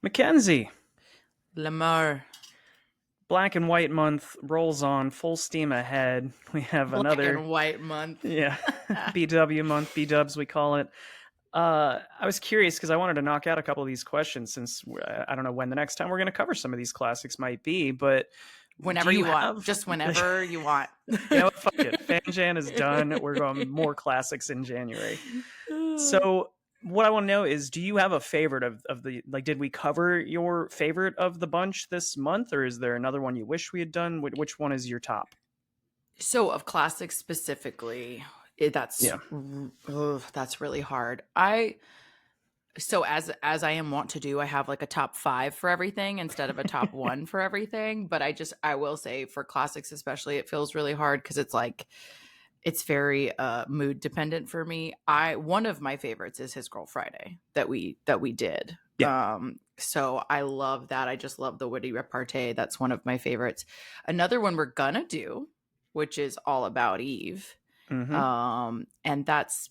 Mackenzie, Lemar. Black and White Month rolls on full steam ahead. We have Black another, and white month. yeah, BW month, B-dubs we call it. I was curious because I wanted to knock out a couple of these questions since I don't know when the next time we're going to cover some of these classics might be, but Whenever do you you want. have... Just whenever you want. You know what? Fuck it. FanJan is done. We're going more classics in January. So what I want to know is, do you have a favorite of the, like, did we cover your favorite of the bunch this month, or is there another one you wish we had done? Which one is your top? So of classics specifically, that's Yeah. that's really hard. So as I am wont to do, I have like a top 5 for everything instead of a top 1 for everything. But I will say for classics especially, it feels really hard because it's very mood dependent for me. One of my favorites is His Girl Friday that we did. Yeah. So I love that. I just love the witty repartee. That's one of my favorites. Another one we're gonna do, which is All About Eve. Mm-hmm. And that's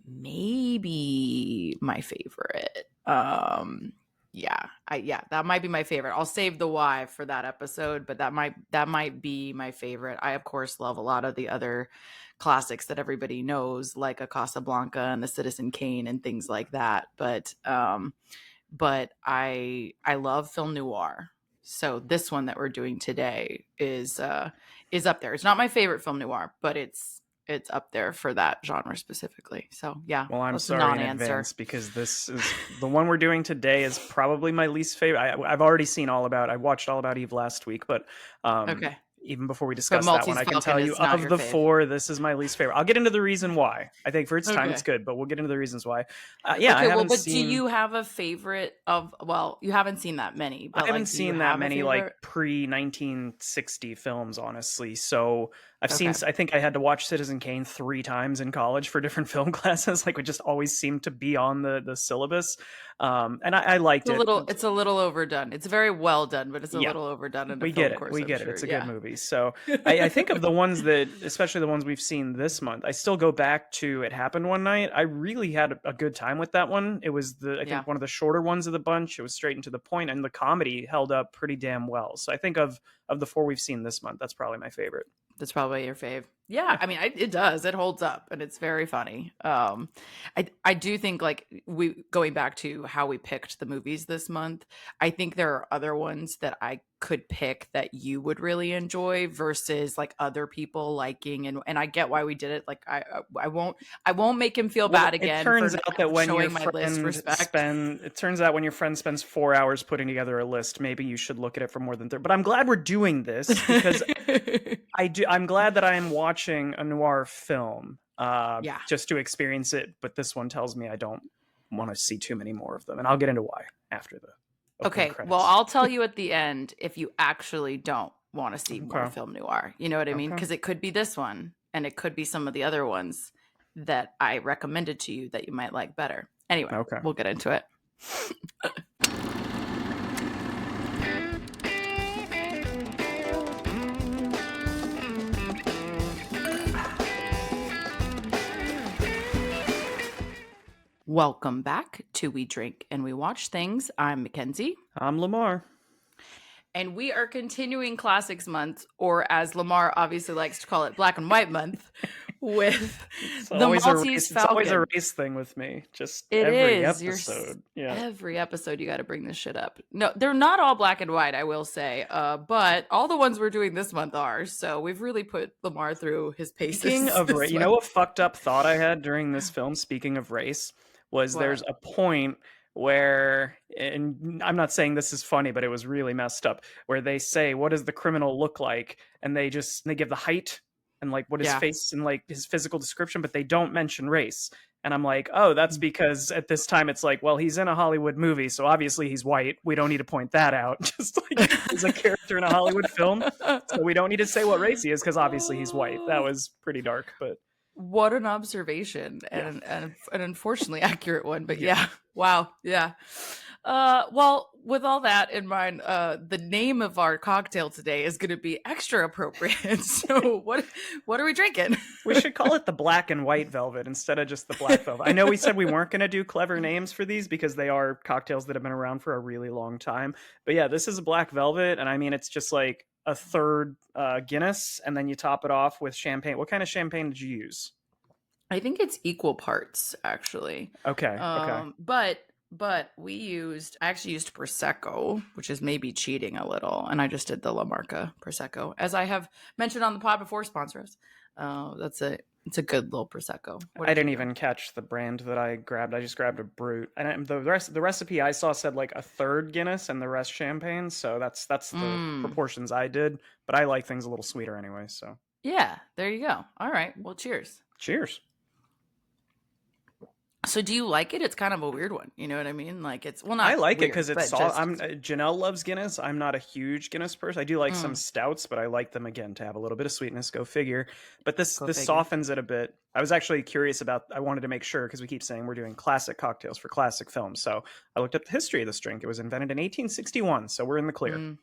maybe my favorite. That might be my favorite. I'll save the why for that episode, but that might be my favorite. I of course love a lot of the other classics that everybody knows, like a Casablanca and the Citizen Kane and things like that. But I love film noir. So this one that we're doing today is up there. It's not my favorite film noir, but it's up there for that genre specifically. So yeah. Well, I'm sorry in advance because this is the one we're doing today is probably my least favorite. I've already seen I watched All About Eve last week, but okay. Even before we discuss that Maltese one, I can Falcon tell you of the fave. 4, this is my least favorite. I'll get into the reason why. I think for its time, it's good, but we'll get into the reasons why. Yeah, okay, but do you have a favorite of? Well, you haven't seen that many. But I haven't seen that many like pre-1960 films, honestly. So I've seen. I think I had to watch Citizen Kane 3 times in college for different film classes. Like, it just always seemed to be on the syllabus, and I liked it. It's a little overdone. It's very well done, but it's a little overdone. In we get it. We get it. It's a good movie. So I think of the ones that, especially the ones we've seen this month, I still go back to It Happened One Night. I really had a good time with that one. It was I think one of the shorter ones of the bunch. It was straight and to the point, and the comedy held up pretty damn well. So I think of the 4 we've seen this month, that's probably my favorite. That's probably your fave. Yeah, I mean, it does. It holds up, and it's very funny. I do think, like, going back to how we picked the movies this month, I think there are other ones that I could pick that you would really enjoy versus like other people liking, and I get why we did it. Like, I won't make him feel bad again. It turns out that when your friend spends 4 hours putting together a list, maybe you should look at it for more than 30. But I'm glad we're doing this because I'm glad that I am watching a noir film just to experience it. But this one tells me I don't want to see too many more of them. And I'll get into why after the okay credits. Well, I'll tell you at the end if you actually don't want to see more film noir. You know what I mean? Because it could be this one and it could be some of the other ones that I recommended to you that you might like better. Anyway, we'll get into it. Welcome back to We Drink and We Watch Things. I'm Mackenzie. I'm Lemar. And we are continuing Classics Month, or as Lemar obviously likes to call it, Black and White Month, with the Maltese Falcon. It's always a race thing with me. Just every episode. Every episode you got to bring this shit up. No, they're not all black and white, I will say. But all the ones we're doing this month are. So we've really put Lemar through his paces. Speaking of race, you know what fucked up thought I had during this film, speaking of race, was there's a point where, and I'm not saying this is funny, but it was really messed up, where they say, what does the criminal look like? And they give the height and like what his face and like his physical description, but they don't mention race. And I'm like, oh, that's because at this time it's like, well, he's in a Hollywood movie, so obviously he's white. We don't need to point that out. Just like he's a character in a Hollywood film. So we don't need to say what race he is because obviously he's white. That was pretty dark, but what an observation and an unfortunately accurate one, but wow. Well, with all that in mind, the name of our cocktail today is going to be extra appropriate. So what are we drinking? We should call it the black and white velvet instead of just the black velvet. I know we said we weren't going to do clever names for these because they are cocktails that have been around for a really long time. But yeah, this is a black velvet, and I mean it's just like a third Guinness, and then you top it off with champagne. What kind of champagne did you use? I think it's equal parts, actually. Okay. But I actually used Prosecco, which is maybe cheating a little, and I just did the La Marca Prosecco, as I have mentioned on the pod before. Sponsor us. It's a good little Prosecco. I didn't even catch the brand that I grabbed. I just grabbed a Brut, and the recipe I saw said like a third Guinness and the rest champagne. So that's the proportions I did. But I like things a little sweeter anyway. So yeah, there you go. All right, well, cheers. Cheers. So do you like it? It's kind of a weird one. You know what I mean? Like it's, well, not I like weird, it because it's but Janelle loves Guinness. I'm not a huge Guinness person. I do like some stouts, but I like them again to have a little bit of sweetness. Go figure. But this softens it a bit. I was actually curious about. I wanted to make sure because we keep saying we're doing classic cocktails for classic films. So I looked up the history of this drink. It was invented in 1861. So we're in the clear.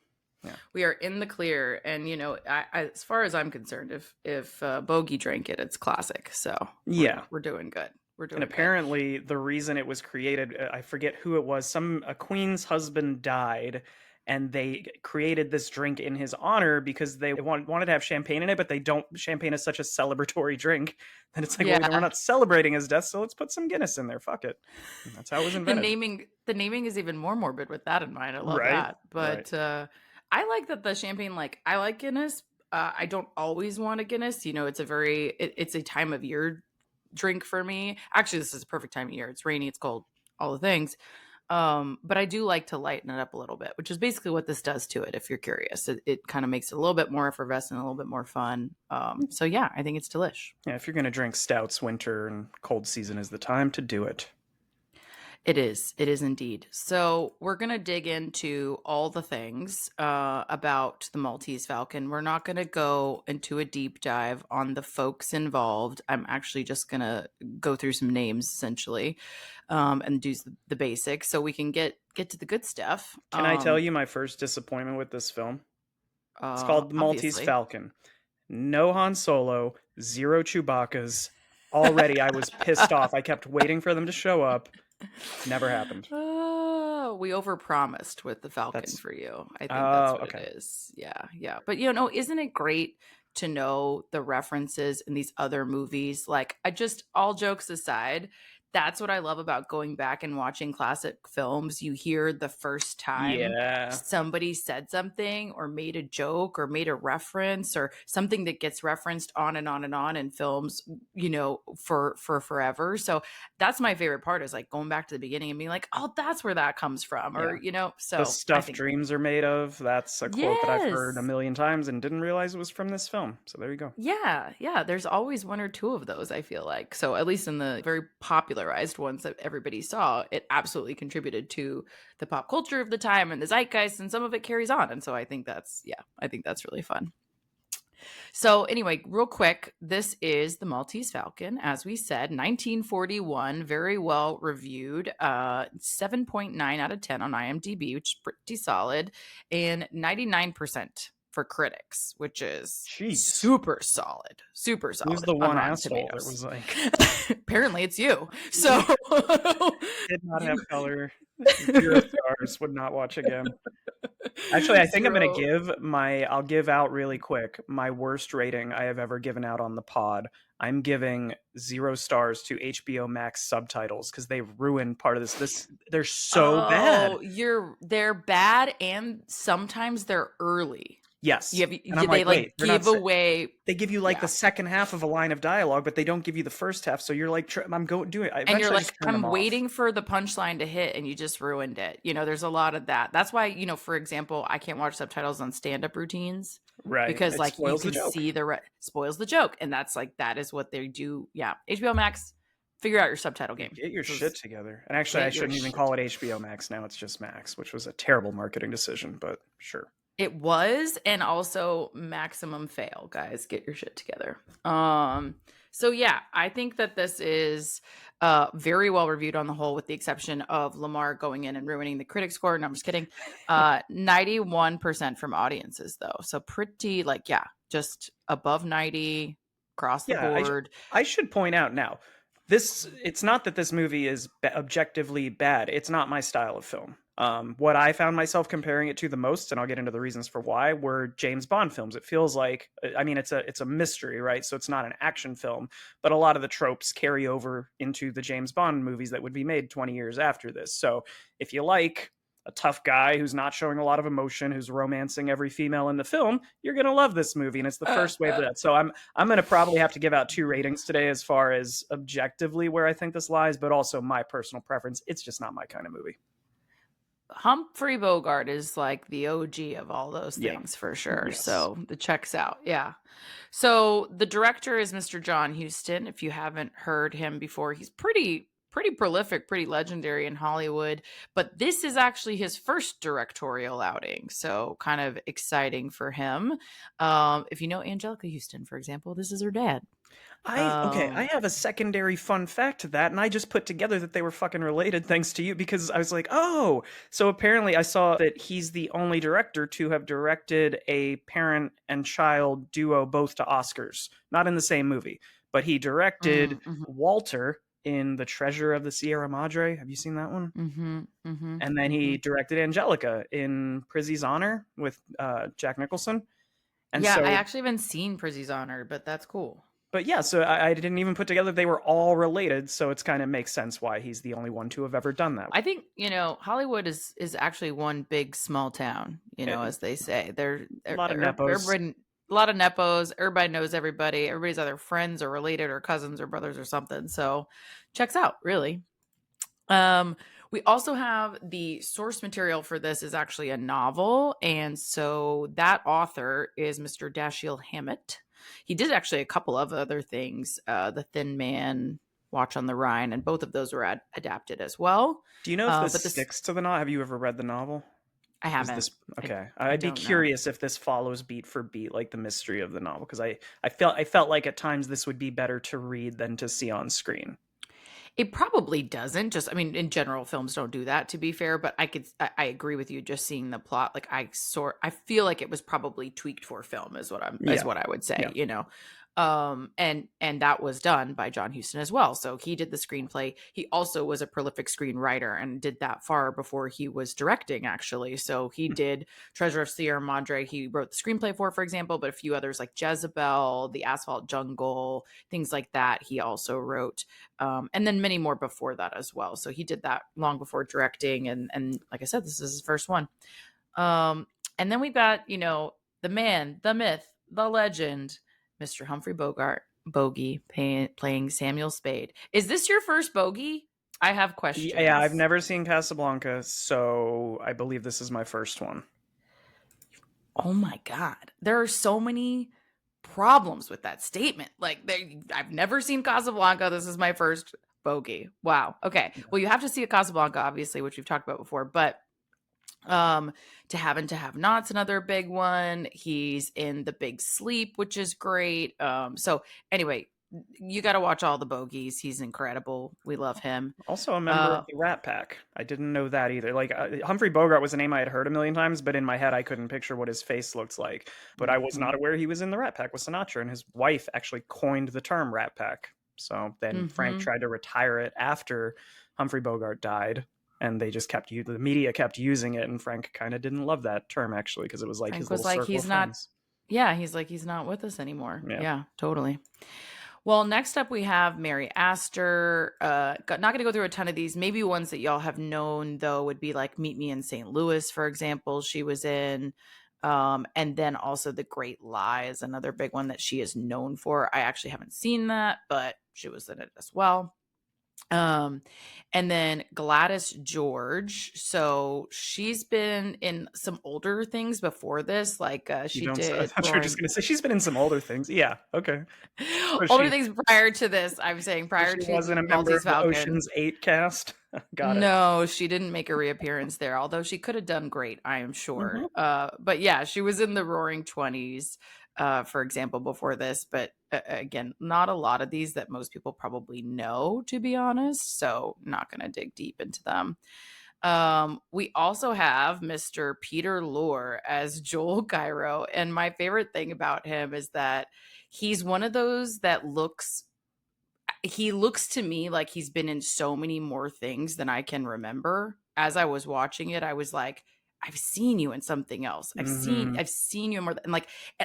Yeah. We are in the clear, and you know, as far as I'm concerned, if Bogie drank it, it's classic. So we're doing good. And apparently the reason it was created, I forget who it was, a queen's husband died, and they created this drink in his honor because they wanted to have champagne in it, but champagne is such a celebratory drink that it's like, well, we're not celebrating his death, so let's put some Guinness in there. Fuck it. And that's how it was invented. The naming is even more morbid with that in mind. I love that. But I like that the champagne, like, I like Guinness. I don't always want a Guinness. You know, it's a time of year drink for me. Actually, this is a perfect time of year. It's rainy, it's cold, all the things. But I do like to lighten it up a little bit, which is basically what this does to it. If you're curious, it kind of makes it a little bit more effervescent, a little bit more fun. So yeah, I think it's delish. Yeah, if you're going to drink stouts, winter and cold season is the time to do it. It is indeed. So we're going to dig into all the things about the Maltese Falcon. We're not going to go into a deep dive on the folks involved. I'm actually just going to go through some names essentially and do the basics so we can get to the good stuff. Can I tell you my first disappointment with this film? It's called the Maltese Falcon. No Han Solo, zero Chewbacca's. Already I was pissed off. I kept waiting for them to show up. Never happened. We overpromised with the Falcon for you. I think that's what it is. Yeah. But you know, isn't it great to know the references in these other movies? Like, all jokes aside, that's what I love about going back and watching classic films. You hear the first time somebody said something or made a joke or made a reference or something that gets referenced on and on and on in films, you know, for forever. So that's my favorite part, is like going back to the beginning and being like, oh, that's where that comes from. Or, you know, so the stuff dreams are made of. That's a quote that I've heard a million times and didn't realize it was from this film. So there you go. Yeah. There's always one or two of those, I feel like. So at least in the very popularized ones that everybody saw, it absolutely contributed to the pop culture of the time and the zeitgeist, and some of it carries on. And so I think that's really fun. So anyway, real quick, this is the Maltese Falcon, as we said, 1941, very well reviewed, 7.9 out of 10 on IMDb, which is pretty solid, and 99% for critics, which is super solid. Who's the one asshole that was like, apparently it's you. So did not have color. 0 stars. Would not watch again. Actually, I think I'm going to I'll give out really quick my worst rating I have ever given out on the pod. I'm giving 0 stars to HBO Max subtitles because they've ruined part of this. They're so bad. They're bad, and sometimes they're early. Yes. They give away. They give you like the second half of a line of dialogue, but they don't give you the first half. So you're like, I'm going to do it. And you're like, I'm waiting for the punchline to hit, and you just ruined it. You know, there's a lot of that. That's why, you know, for example, I can't watch subtitles on stand-up routines. Right. Because like you can see spoils the joke. And that's like, that is what they do. Yeah. HBO Max, figure out your subtitle game. Get your shit together. And actually, I shouldn't even call it HBO Max now. It's just Max, which was a terrible marketing decision, but sure. It was, and also maximum fail, guys. Get your shit together. So yeah, I think that this is very well reviewed on the whole, with the exception of Lamar going in and ruining the critic score. No, I'm just kidding. 91% from audiences though. So pretty like, yeah, just above 90 across the Yeah, board. I should point out now, it's not that this movie is objectively bad. It's not my style of film. What I found myself comparing it to the most, and I'll get into the reasons for why, were James Bond films. It feels like, I mean, it's a mystery, right? So it's not an action film, but a lot of the tropes carry over into the James Bond movies that would be made 20 years after this. So if you like a tough guy who's not showing a lot of emotion, who's romancing every female in the film, you're gonna love this movie, and it's the first wave of that. So I'm gonna probably have to give out 2 ratings today as far as objectively where I think this lies, but also my personal preference. It's just not my kind of movie. Humphrey Bogart is like the OG of all those Yeah. things for sure. Yes. So the checks out. Yeah. So the director is Mr. John Huston. If you haven't heard him before, he's pretty prolific, pretty legendary in Hollywood, but this is actually his first directorial outing. So kind of exciting for him. If you know Angelica Houston, for example, this is her dad. I have a secondary fun fact to that, and I just put together that they were fucking related thanks to you, because I was like, oh, so apparently I saw that he's the only director to have directed a parent and child duo both to Oscars. Not in the same movie, but he directed Mhm, Walter in The Treasure of the Sierra Madre. Have you seen that one? mhm, mhm, And then he mhm. directed Angelica in Prizzy's Honor with Jack Nicholson. And Yeah, I so, actually haven't seen Prizzy's Honor, but that's cool. but yeah, so I didn't even put together they were all related. So it's kind of makes sense why he's the only one to have ever done that. I think, Hollywood is actually one big small town, A as they say. They're lot of nepos. everybody, a lot of nepos. Everybody knows everybody. Everybody's either friends or related or cousins or brothers or something. So checks out, really. Um, we also have the source material for this is actually a novel, and so that author is Mr. Dashiell Hammett. He did actually a couple of other things, The Thin Man, Watch on the Rhine, and both of those were adapted as well. Do you know if this But this sticks to the novel? Have you ever read the novel? I Is haven't. this I okay? I I'd be don't know. curious if this follows beat for beat like the mystery of the novel, because I felt like at times this would be better to read than to see on screen. It probably doesn't. Just, I mean, in general, films don't do that. To be fair, but I agree with you. Just seeing the plot, like I feel like it was probably tweaked for film, is Yeah, what I would say. yeah. And that was done by John Huston as well. So he did the screenplay. He also was a prolific screenwriter and did that far before he was directing, actually. So he did Treasure of Sierra Madre. He wrote the screenplay for example, but a few others like Jezebel, The Asphalt Jungle, things like that. He also wrote, and then many more before that as well. So he did that long before directing, and like I said, this is his first one. And then we got, the man, the myth, the legend, Mr. Humphrey Bogart, Bogie, playing Samuel Spade. Is this your first Bogie? I have Yeah, I've questions. never seen Casablanca, so I believe this is my first one. Oh my God. There are so many problems with that statement. Like, I've never seen Casablanca. This is my first Bogie. Wow. Okay. Well, you have to see a Casablanca, obviously, which we've talked about before, but To Have and To Have Not's another big one. He's in The Big Sleep, which is great. So anyway, you got to watch all the Bogies. He's incredible. We love him. Also a member Uh of the Rat Pack. I didn't know that either. Like Humphrey Bogart was a name I had heard a million times, but in my head I couldn't picture what his face looked like. But I was not mhm, aware he was in the Rat Pack with Sinatra, and his wife actually coined the term Rat Pack. So then Frank mhm. tried to retire it after Humphrey Bogart died, and they just the media kept using it, and Frank kind of didn't love that term actually because it was like Frank his was little like, circle of he's not, friends. yeah, he's like, he's not with us anymore. Yeah. Yeah, totally. Well, next up we have Mary Astor. Not going to go through a ton of these. Maybe ones that y'all have known though would be like Meet Me in St. Louis, for example. She was in, and then also The Great Lie is another big one that she is known for. I actually haven't seen that, but she was in it as well. Um, and then Gladys George. So she's been in some older things before this, like You she don't say I did thought you were just Roaring. gonna say she's been in some older things. Yeah, okay. So Older she things prior to this. I'm saying so prior she to wasn't a member Maltese of the Falcon. Ocean's 8 cast? Got it. No, she didn't make a reappearance there, although she could have done great, I am sure. Mhm. But yeah, she was in the Roaring Twenties, for example, before this. But again, not a lot of these that most people probably know, to be honest. So not going to dig deep into them. We also have Mr. Peter Lorre as Joel Cairo, and my favorite thing about him is that he's one of those that he looks to me like he's been in so many more things than I can remember. As I was watching it, I was like, I've seen you in something else. Mhm. I've seen you in more and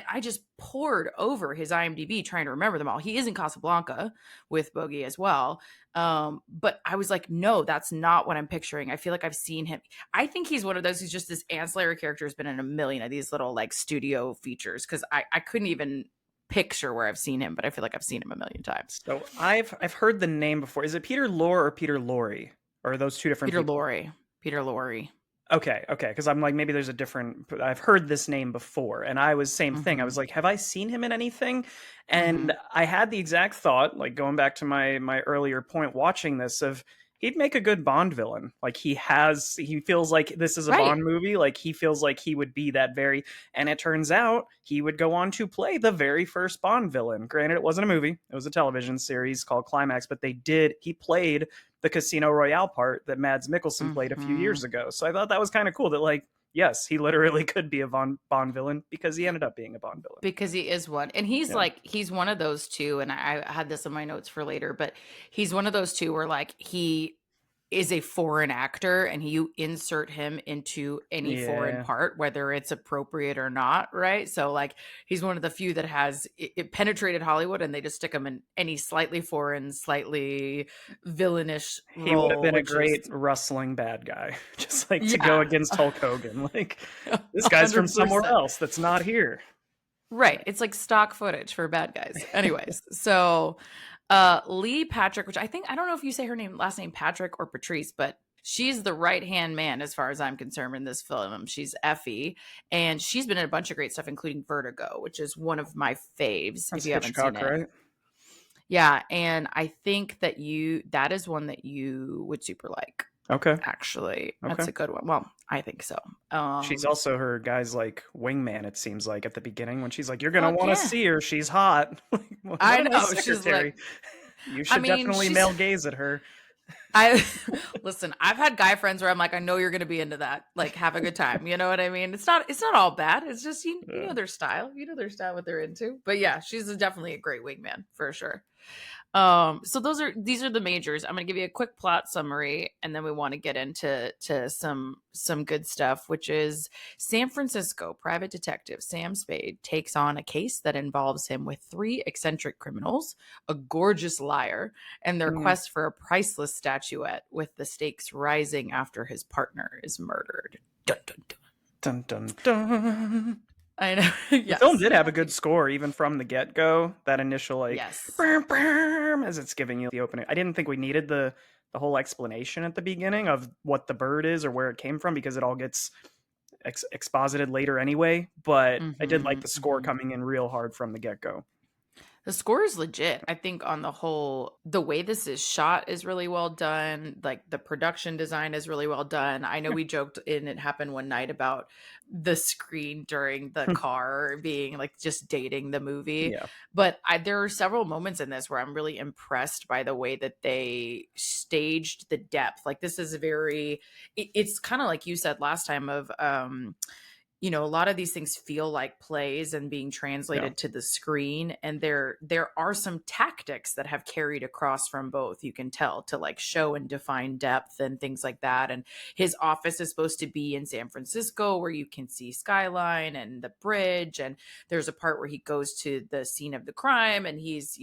I just poured over his IMDb trying to remember them all. He is in Casablanca with Bogie as well. But I was like, no, that's not what I'm picturing. I feel like I've seen him. I think he's one of those who's just this ancillary character who's been in a million of these little like studio features because I couldn't even picture where I've seen him, but I feel like I've seen him a million times. So I've heard the name before. Is it Peter Lorre or Peter Lorre? Or are those two different Peter people? Lorre. Peter Lorre. Okay, okay, because I'm like maybe there's a different. I've heard this name before, and I was same thing. I Mhm. was like, have I seen him in anything? And Mhm. I had the exact thought, like going back to my earlier point, watching this of he'd make a good Bond villain. Like he feels like this is a Right. Bond movie. Like he feels like he would be that very. And it turns out he would go on to play the very first Bond villain. Granted, it wasn't a movie; it was a television series called Climax. But he played the Casino Royale part that Mads Mikkelsen played a few Mhm. years ago. So I thought that was kind of cool that like yes, he literally could be a Bond villain because he ended up being a Bond villain. Because he is one. And he's Yeah. like he's one of those two, and I had this in my notes for later, but he's one of those two where like he is a foreign actor and you insert him into any foreign Yeah. part, whether it's appropriate or not, right? So like he's one of the few that has it penetrated Hollywood and they just stick him in any slightly foreign, slightly villainish He would have role, been a which is great wrestling bad guy. Just like to go yeah, against Hulk Hogan. Like this guy's from somewhere 100%. else that's not here. Right. It's like stock footage for bad guys. Anyways, so Lee Patrick, which I don't know if you say her name last name Patrick or Patrice, but she's the right-hand man as far as I'm concerned in this film. She's Effie, and she's been in a bunch of great stuff, including Vertigo, which is one of my faves if That's you haven't seen Hitchcock, it. right? Yeah, and I think that is one that you would super like. Okay. Actually, Okay. that's a good one. Well, I think so. She's also her guy's like wingman, it seems like at the beginning when she's like, you're gonna Fuck want to yeah. see her. She's hot. Like, what I a nice know. She's like, secretary. You I should mean, definitely she's male gaze at her. I listen, I've had guy friends where I'm like, I know you're gonna be into that. Like, have a good time. You know what I mean? It's not all bad. It's just you Yeah. know their style. You know their style, what they're into. But yeah, definitely a great wingman for sure. So these are the majors. I'm gonna give you a quick plot summary, and then we want to get into some good stuff, which is San Francisco private detective Sam Spade takes on a case that involves him with three eccentric criminals, a gorgeous liar, and their Mm. quest for a priceless statuette, with the stakes rising after his partner is murdered. Dun, dun, dun. Dun dun dun. I know. The film Yes. did have a good score, even from the get go. That initial like, Yes. "Brum, brum," as it's giving you the opening. I didn't think we needed the whole explanation at the beginning of what the bird is or where it came from because it all gets exposited later anyway. But I did like Hmm. the score coming in real hard from the get go. The score is legit. I think on the whole, the way this is shot is really well done. Like the production design is really well done. I know Yeah. we joked in It Happened One Night about the screen during the car being like just dating the movie. Yeah. But there are several moments in this where I'm really impressed by the way that they staged the depth. Like this is it's kind of like you said last time of a lot of these things feel like plays and being Yeah. translated to the screen, and there are some tactics that have carried across from both, you can tell, to like show and define depth and things like that. And his office is supposed to be in San Francisco where you can see skyline and the bridge, and there's a part where he goes to the scene of the crime and he's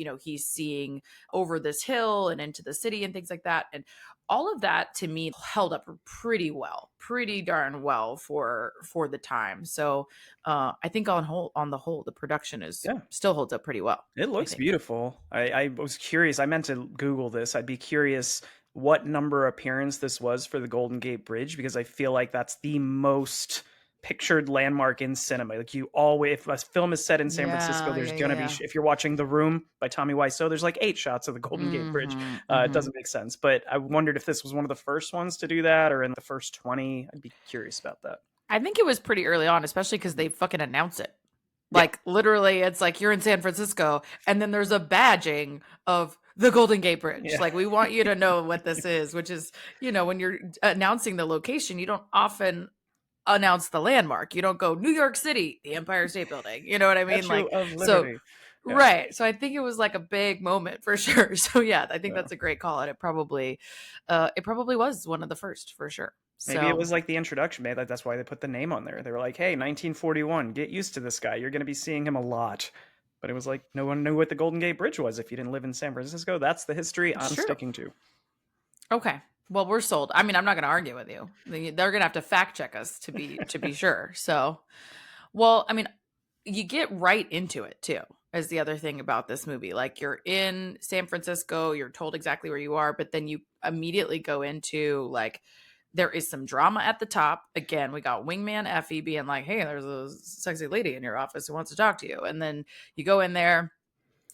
seeing over this hill and into the city and things like that. And all of that to me held up pretty well, pretty darn well for the time. So I think on the whole, the production is Yeah. still holds up pretty well. It I looks think. beautiful. I was curious. I meant to Google this. I'd be curious what number appearance this was for the Golden Gate Bridge, because I feel like that's the most pictured landmark in cinema. Like, you always, if a film is set in San Francisco, Yeah, there's yeah, gonna be, yeah. if you're watching The Room by Tommy Wiseau, there's like 8 shots of the Golden Gate Bridge. Hmm, It hmm. doesn't make sense, but I wondered if this was one of the first ones to do that, or in the first 20. I'd be curious about that. I think it was pretty early on, especially because they fucking announce it. Yeah, Like literally, it's like you're in San Francisco, and then there's a badging of the Golden Gate Bridge. yeah, Like, we want you to know what this is, which is, when you're announcing the location, you don't often announce the landmark. You don't go New York City, the Empire State Building. You know what I mean? Statue Like, of so Liberty. Yeah. right. So I think it was like a big moment for sure. So yeah, I think Yeah. that's a great call, and it probably was one of the first for sure. Maybe it So was like the introduction. Maybe that's why they put the name on there. They were like, "Hey, 1941, get used to this guy. You're going to be seeing him a lot." But it was like no one knew what the Golden Gate Bridge was if you didn't live in San Francisco. That's the history it's I'm true. sticking to. Okay. Well, we're sold. I mean, I'm not going to argue with you. They're going to have to fact check us to be sure. So, well, I mean, you get right into it too. Is the other thing about this movie. Like, you're in San Francisco, you're told exactly where you are, but then you immediately go into like there is some drama at the top. Again, we got wingman Effie being like, "Hey, there's a sexy lady in your office who wants to talk to you." And then you go in there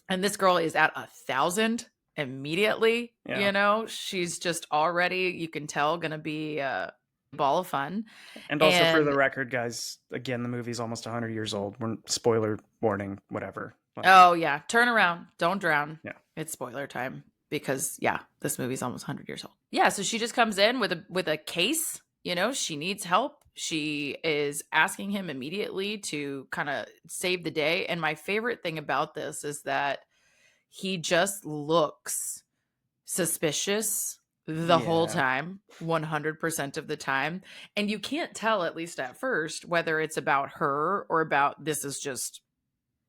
and this girl is at 1,000 immediately. Yeah. She's just already, you can tell, gonna be a ball of fun. And also, for the And record, guys, again, the movie's almost 100 years old. Spoiler warning, whatever. oh yeah, turn around, don't drown. Yeah. It's spoiler time because yeah, this movie's almost 100 years old. Yeah, so she just comes in with a case. She needs help. She is asking him immediately to kind of save the day. And my favorite thing about this is that he just looks suspicious the whole Yeah. time, 100% of the time. And you can't tell, at least at first, whether it's about her or about this is just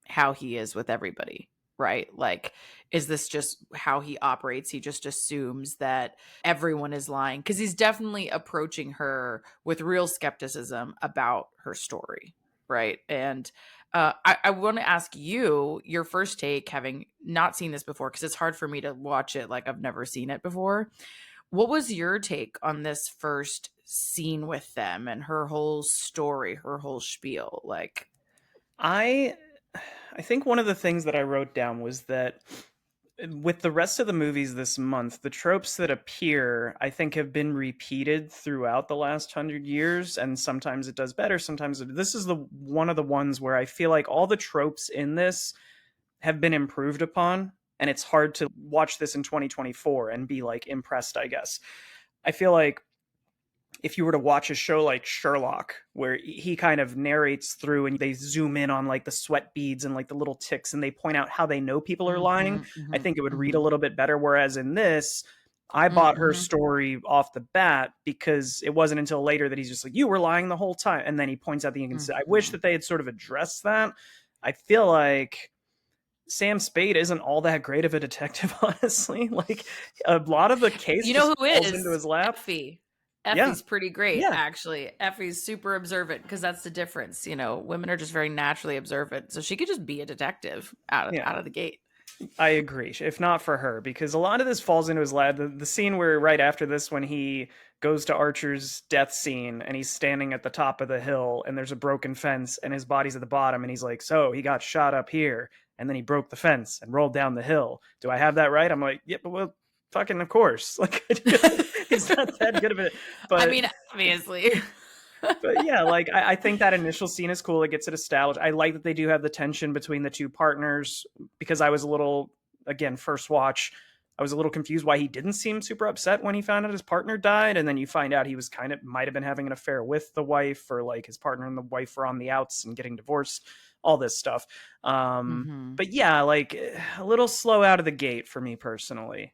how he is with everybody, right? Like, is this just how he operates? He just assumes that everyone is lying, because he's definitely approaching her with real skepticism about her story, right? And I want to ask you your first take, having not seen this before, because it's hard for me to watch it like I've never seen it before. What was your take on this first scene with them and her whole story, her whole spiel? Like, I think one of the things that I wrote down was that with the rest of the movies this month, the tropes that appear, I think, have been repeated throughout the last 100 years, and sometimes it does better. Sometimes this is the one of the ones where I feel like all the tropes in this have been improved upon, and it's hard to watch this in 2024 and be like impressed, I guess. I feel like if you were to watch a show like Sherlock, where he kind of narrates through and they zoom in on like the sweat beads and like the little ticks and they point out how they know people are lying, mhm, I mhm, think it would read a mhm, little bit better. Whereas in this, I bought her mhm, story off the bat because it wasn't until later that he's just like, "You were lying the whole time." And then he points out the inconsistency. I wish mhm. that they had sort of addressed that. I feel like Sam Spade isn't all that great of a detective, honestly. Like, a lot of the case You know just who falls into is? his lap. Effie. Yeah. Effie's pretty great, Yeah. actually. Effie's super observant, because that's the difference. Women are just very naturally observant, so she could just be a detective Yeah. out of the gate. I agree. If not for her, because a lot of this falls into his lap. The scene where right after this, when he goes to Archer's death scene and he's standing at the top of the hill and there's a broken fence and his body's at the bottom and he's like, "So he got shot up here and then he broke the fence and rolled down the hill. Do I have that right?" I'm like, "Yeah, but well, fucking of course." Like, he's not that good of it, I but mean, obviously. but yeah, like I think that initial scene is cool. It gets it established. I like that they do have the tension between the two partners, because I was a little, again, first watch, I was a little confused why he didn't seem super upset when he found out his partner died. And then you find out he was kind of might have been having an affair with the wife, or like his partner and the wife were on the outs and getting divorced, all this stuff. Hmm. But yeah, like a little slow out of the gate for me personally.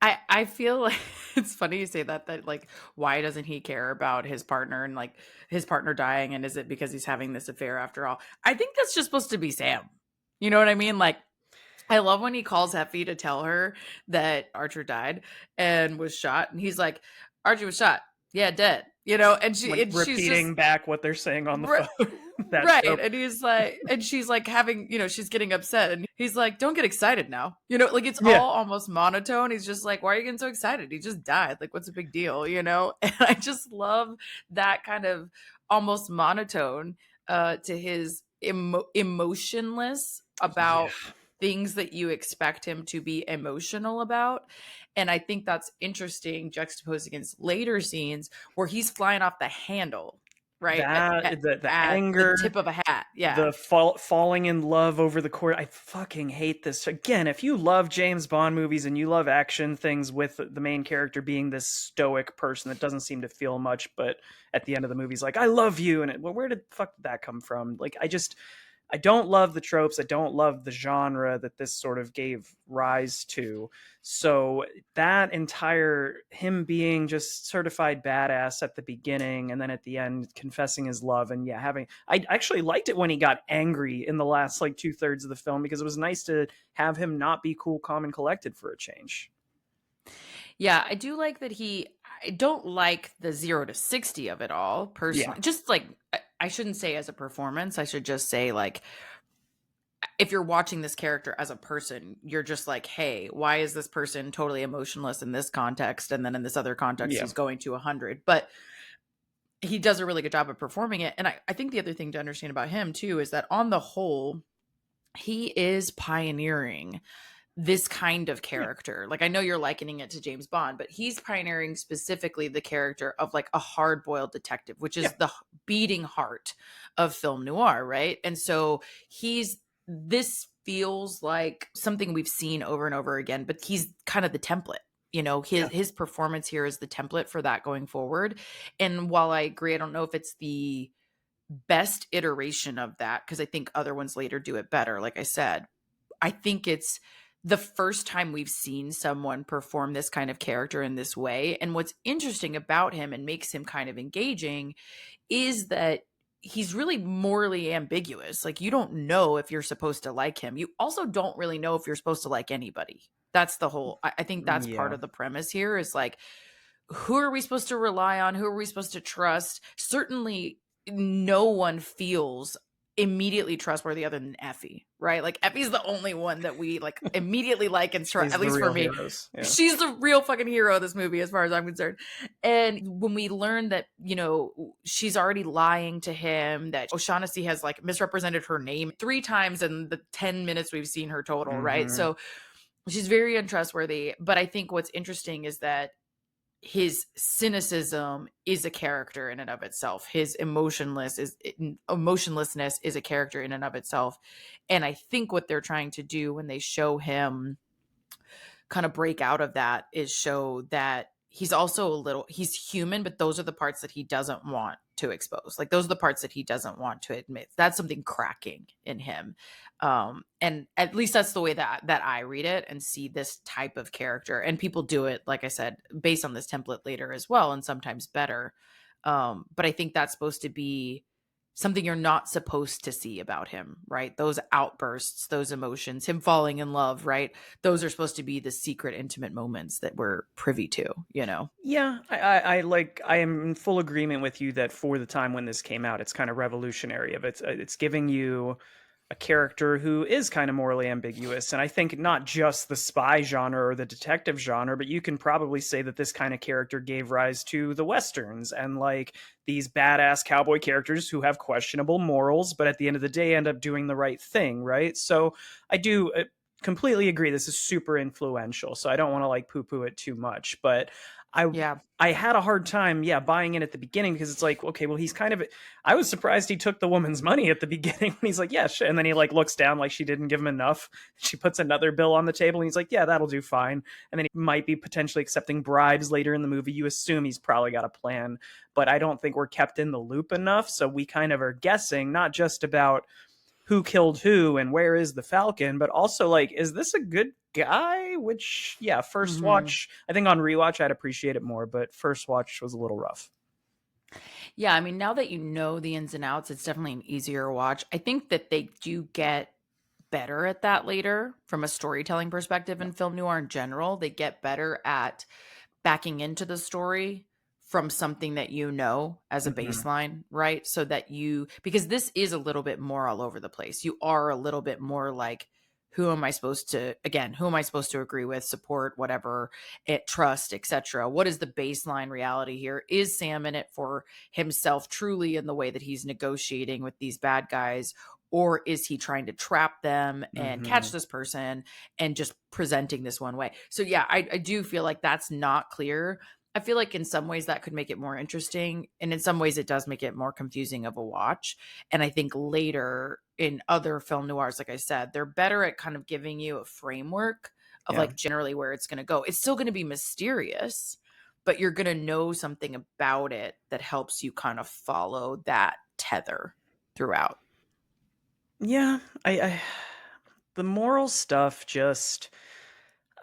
I feel like it's funny you say that like, why doesn't he care about his partner and like his partner dying, and is it because he's having this affair after all? I think that's just supposed to be Sam. You know what I mean? Like, I love when he calls Effie to tell her that Archer died and was shot, and he's like, "Archer was shot, yeah, dead," and Like she's just repeating back what they're saying on the Ri phone. That right, trope. and he's like, and she's like having, she's getting upset, and he's like, "Don't get excited now," like it's Yeah. all almost monotone. He's just like, "Why are you getting so excited? He just died. Like, what's a big deal?" And I just love that kind of almost monotone to his emotionless Yeah. about things that you expect him to be emotional about. And I think that's interesting juxtaposed against later scenes where he's flying off the handle, right? The At the anger, tip of a hat. Yeah. the falling in love over the court. I fucking hate this. Again, if you love James Bond movies and you love action things with the main character being this stoic person that doesn't seem to feel much, but at the end of the movie, he's like, "I love you," and well, where did the fuck did that come from? Like, I don't love the tropes. I don't love the genre that this sort of gave rise to. So that entire him being just certified badass at the beginning and then at the end confessing his love and having I actually liked it when he got angry in the last like 2/3 of the film because it was nice to have him not be cool, calm, and collected for a change. Yeah, I do like that I don't like the 0 to 60 of it all Yeah. personally. Just like I shouldn't say as a performance. I should just say like if you're watching this character as a person, you're just like, "Hey, why is this person totally emotionless in this context and then in this other context Yeah. he's going to 100?" But he does a really good job of performing it. And I think the other thing to understand about him too is that on the whole, he is pioneering this kind of Yeah. character. Like I know you're likening it to James Bond, but he's pioneering specifically the character of like a hard-boiled detective, which Yeah. is the beating heart of film noir, right? And so this feels like something we've seen over and over again, but he's kind of the template. Yeah. His performance here is the template for that going forward. And while I agree, I don't know if it's the best iteration of that because I think other ones later do it better, like I said. I think it's the first time we've seen someone perform this kind of character in this way. And what's interesting about him and makes him kind of engaging is that he's really morally ambiguous. Like, you don't know if you're supposed to like him. You also don't really know if you're supposed to like anybody. That's the whole, I think that's part Yeah. of the premise here is like, who are we supposed to rely on? Who are we supposed to trust? Certainly, no one feels immediately trustworthy other than Effie, right? Like Effie's the only one that we like immediately like and trust, She's at the least for real me. heroes. Yeah. She's the real fucking hero of this movie, as far as I'm concerned. And when we learn that, she's already lying to him, that O'Shaughnessy has like misrepresented her name 3 times in the 10 minutes we've seen her total, right? Mm-hmm. So she's very untrustworthy. But I think what's interesting is that his cynicism is a character in and of itself. His emotionlessness is a character in and of itself. And I think what they're trying to do when they show him kind of break out of that is show that he's human, but those are the parts that he doesn't want to expose. Like those are the parts that he doesn't want to admit. That's something cracking in him. And at least that's the way that I read it and see this type of character. And people do it, like I said, based on this template later as well, and sometimes better. But I think that's supposed to be something you're not supposed to see about him, right? Those outbursts, those emotions, him falling in love, right? Those are supposed to be the secret, intimate moments that we're privy to. Yeah, I am in full agreement with you that for the time when this came out, it's kind of revolutionary. It's giving you a character who is kind of morally ambiguous, and I think not just the spy genre or the detective genre, but you can probably say that this kind of character gave rise to the westerns and like these badass cowboy characters who have questionable morals, but at the end of the day end up doing the right thing, right? So I do completely agree. This is super influential, so I don't want to like poo-poo it too much, but I Yeah. I had a hard time, buying in at the beginning because it's like, okay, well, he's kind of. I was surprised he took the woman's money at the beginning when he's like, yeah, and then he like looks down like she didn't give him enough. She puts another bill on the table and he's like, yeah, that'll do fine. And then he might be potentially accepting bribes later in the movie. You assume he's probably got a plan, but I don't think we're kept in the loop enough. So we kind of are guessing not just about who killed who and where is the Falcon, but also like, is this a good guy? Which, first Hmm. watch, I think on rewatch, I'd appreciate it more, but first watch was a little rough. Yeah. I mean, now that you know the ins and outs, it's definitely an easier watch. I think that they do get better at that later from a storytelling perspective in film noir in general. They get better at backing into the story from something that you know as a Mhm. baseline, right? So that because this is a little bit more all over the place. You are a little bit more like, who am I supposed to, again, who am I supposed to agree with, support, whatever, trust, etc.? What is the baseline reality here? Is Sam in it for himself truly in the way that he's negotiating with these bad guys? Or is he trying to trap them and catch Mhm. this person and just presenting this one way? So yeah, I do feel like that's not clear. I feel like in some ways that could make it more interesting. And in some ways it does make it more confusing of a watch. And I think later in other film noirs, like I said, they're better at kind of giving you a framework of Yeah. like generally where it's going to go. It's still going to be mysterious, but you're going to know something about it that helps you kind of follow that tether throughout. Yeah, I the moral stuff just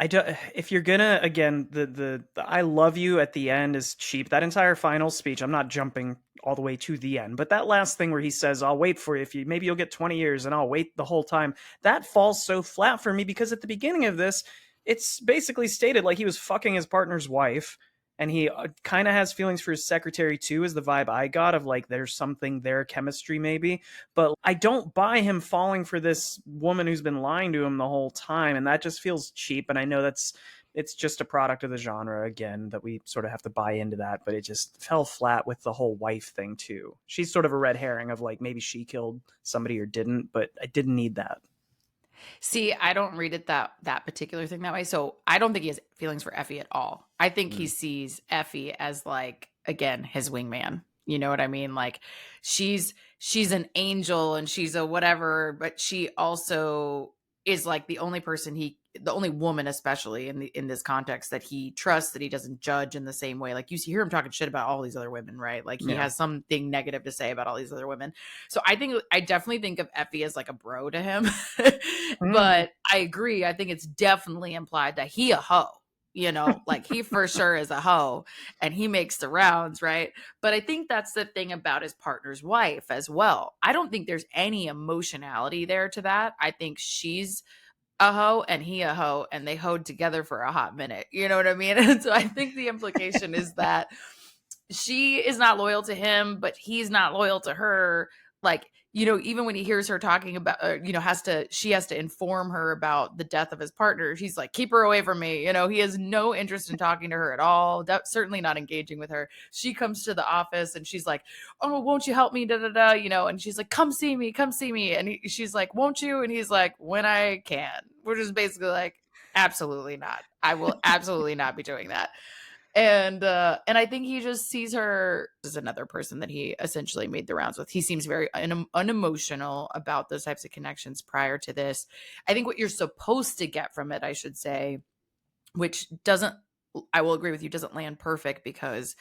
I do, if you're gonna again the I love you at the end is cheap. That entire final speech, I'm not jumping all the way to the end, but that last thing where he says, "I'll wait for you if you maybe you'll get 20 years and I'll wait the whole time." That falls so flat for me because at the beginning of this, it's basically stated like he was fucking his partner's wife and he kind of has feelings for his secretary too is the vibe I got of like there's something there chemistry maybe, but I don't buy him falling for this woman who's been lying to him the whole time, and that just feels cheap. And I know it's just a product of the genre again that we sort of have to buy into that, but it just fell flat with the whole wife thing too. She's sort of a red herring of like maybe she killed somebody or didn't, but I didn't need that. See, I don't read it that particular thing that way. So I don't think he has feelings for Effie at all. I think he Mm. sees Effie as like, again, his wingman. You know what I mean? Like she's an angel and she's a whatever, but she also is like the only woman, especially in this context, that he trusts, that he doesn't judge in the same way. Like you hear him talking shit about all these other women, right? Like he Yeah. has something negative to say about all these other women. So I definitely think of Effie as like a bro to him. Mm. But I agree. I think it's definitely implied that he a hoe. Like he for sure is a hoe and he makes the rounds, right? But I think that's the thing about his partner's wife as well. I don't think there's any emotionality there to that. I think she's a hoe and he a hoe and they hoed together for a hot minute. You know what I mean? And so I think the implication is that she is not loyal to him, but he's not loyal to her. Like, even when he hears her talking about, she has to inform her about the death of his partner. She's like, keep her away from me. He has no interest in talking to her at all. Certainly not engaging with her. She comes to the office and she's like, oh, won't you help me? Da, da, da, and she's like, come see me, come see me. And she's like, won't you? And he's like, when I can. We're just basically like, absolutely not. I will absolutely not be doing that. And I think he just sees her as another person that he essentially made the rounds with. He seems very unemotional about those types of connections prior to this. I think what you're supposed to get from it, I should say, which doesn't, I will agree with you, doesn't land perfect because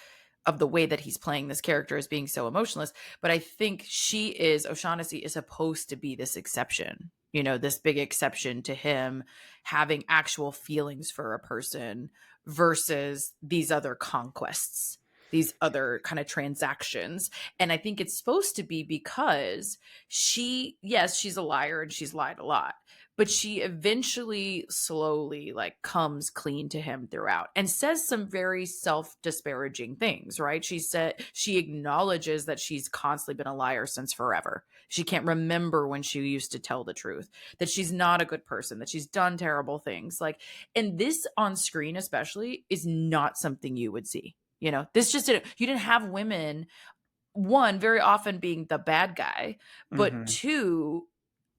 of the way that he's playing this character as being so emotionless. But I think O'Shaughnessy is supposed to be this exception, this big exception to him having actual feelings for a person versus these other conquests, these other kind of transactions. And I think it's supposed to be because yes, she's a liar and she's lied a lot, but she eventually slowly like comes clean to him throughout and says some very self-disparaging things, right? She acknowledges that she's constantly been a liar since forever. She can't remember when she used to tell the truth, that she's not a good person, that she's done terrible things. Like, and this on screen especially is not something you would see. This just didn't, you didn't have women, one, very often being the bad guy, but Hmm. two,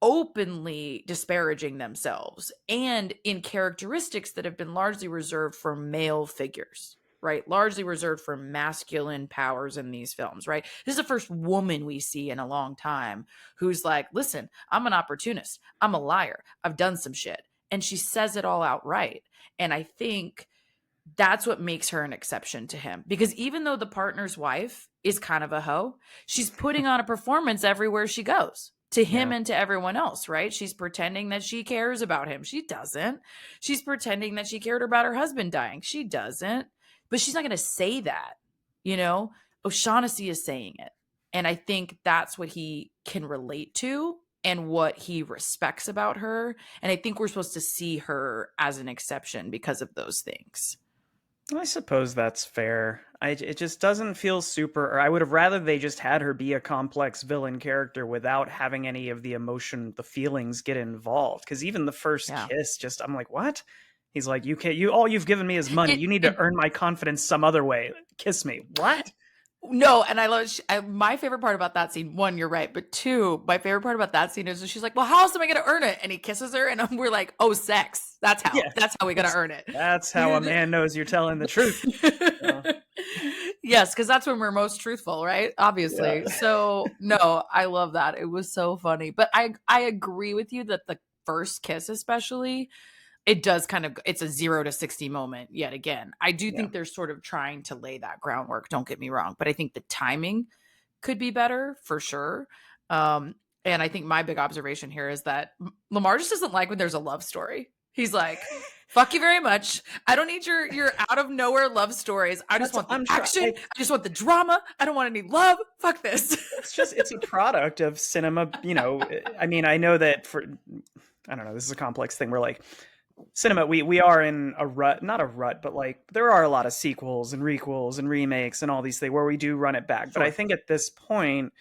openly disparaging themselves and in characteristics that have been largely reserved for male figures, right? Largely reserved for masculine powers in these films, right? This is the first woman we see in a long time who's like, listen, I'm an opportunist. I'm a liar. I've done some shit. And she says it all outright. And I think that's what makes her an exception to him, because even though the partner's wife is kind of a hoe, she's putting on a performance everywhere she goes, to him Yeah. and to everyone else, right? She's pretending that she cares about him. She doesn't. She's pretending that she cared about her husband dying. She doesn't. But she's not going to say that, you know? O'Shaughnessy is saying it. And I think that's what he can relate to. and what he respects about her. And I think we're supposed to see her as an exception because of those things. I suppose that's fair. It just doesn't feel super. Or I would have rather they just had her be a complex villain character without having any of the emotion, the feelings get involved. Because even the first Yeah. kiss, just I'm like, what? He's like, you can't. You all you've given me is money. It, You need to it earn my confidence some other way. Kiss me. What? No, and I love my favorite part about that scene. One, you're right, but two, my favorite part about that scene is she's like, "Well, how else am I going to earn it?" And he kisses her, and we're like, "Oh, sex. That's how. Yeah, That's how we got to earn it." that's how a man knows you're telling the truth. Uh, Yes, because that's when we're most truthful, right? yeah. Obviously. So no, I love that. It was so funny. But I agree with you that the first kiss, especially, it does kind of, it's a 0 to 60 moment yet again. I do Yeah. think they're sort of trying to lay that groundwork, don't get me wrong, but I think the timing could be better for sure. And I think my big observation here is that Lamar just doesn't like when there's a love story. He's like, fuck you very much. I don't need your out of nowhere love stories. I just want the action. I just want the drama. I don't want any love. Fuck this. It's a product of cinema, I mean, I know that I don't know, this is a complex thing. We're like, cinema, we are in a rut, not a rut, but like there are a lot of sequels and requels and remakes and all these things where we do run it back. Sure. But I think at this point,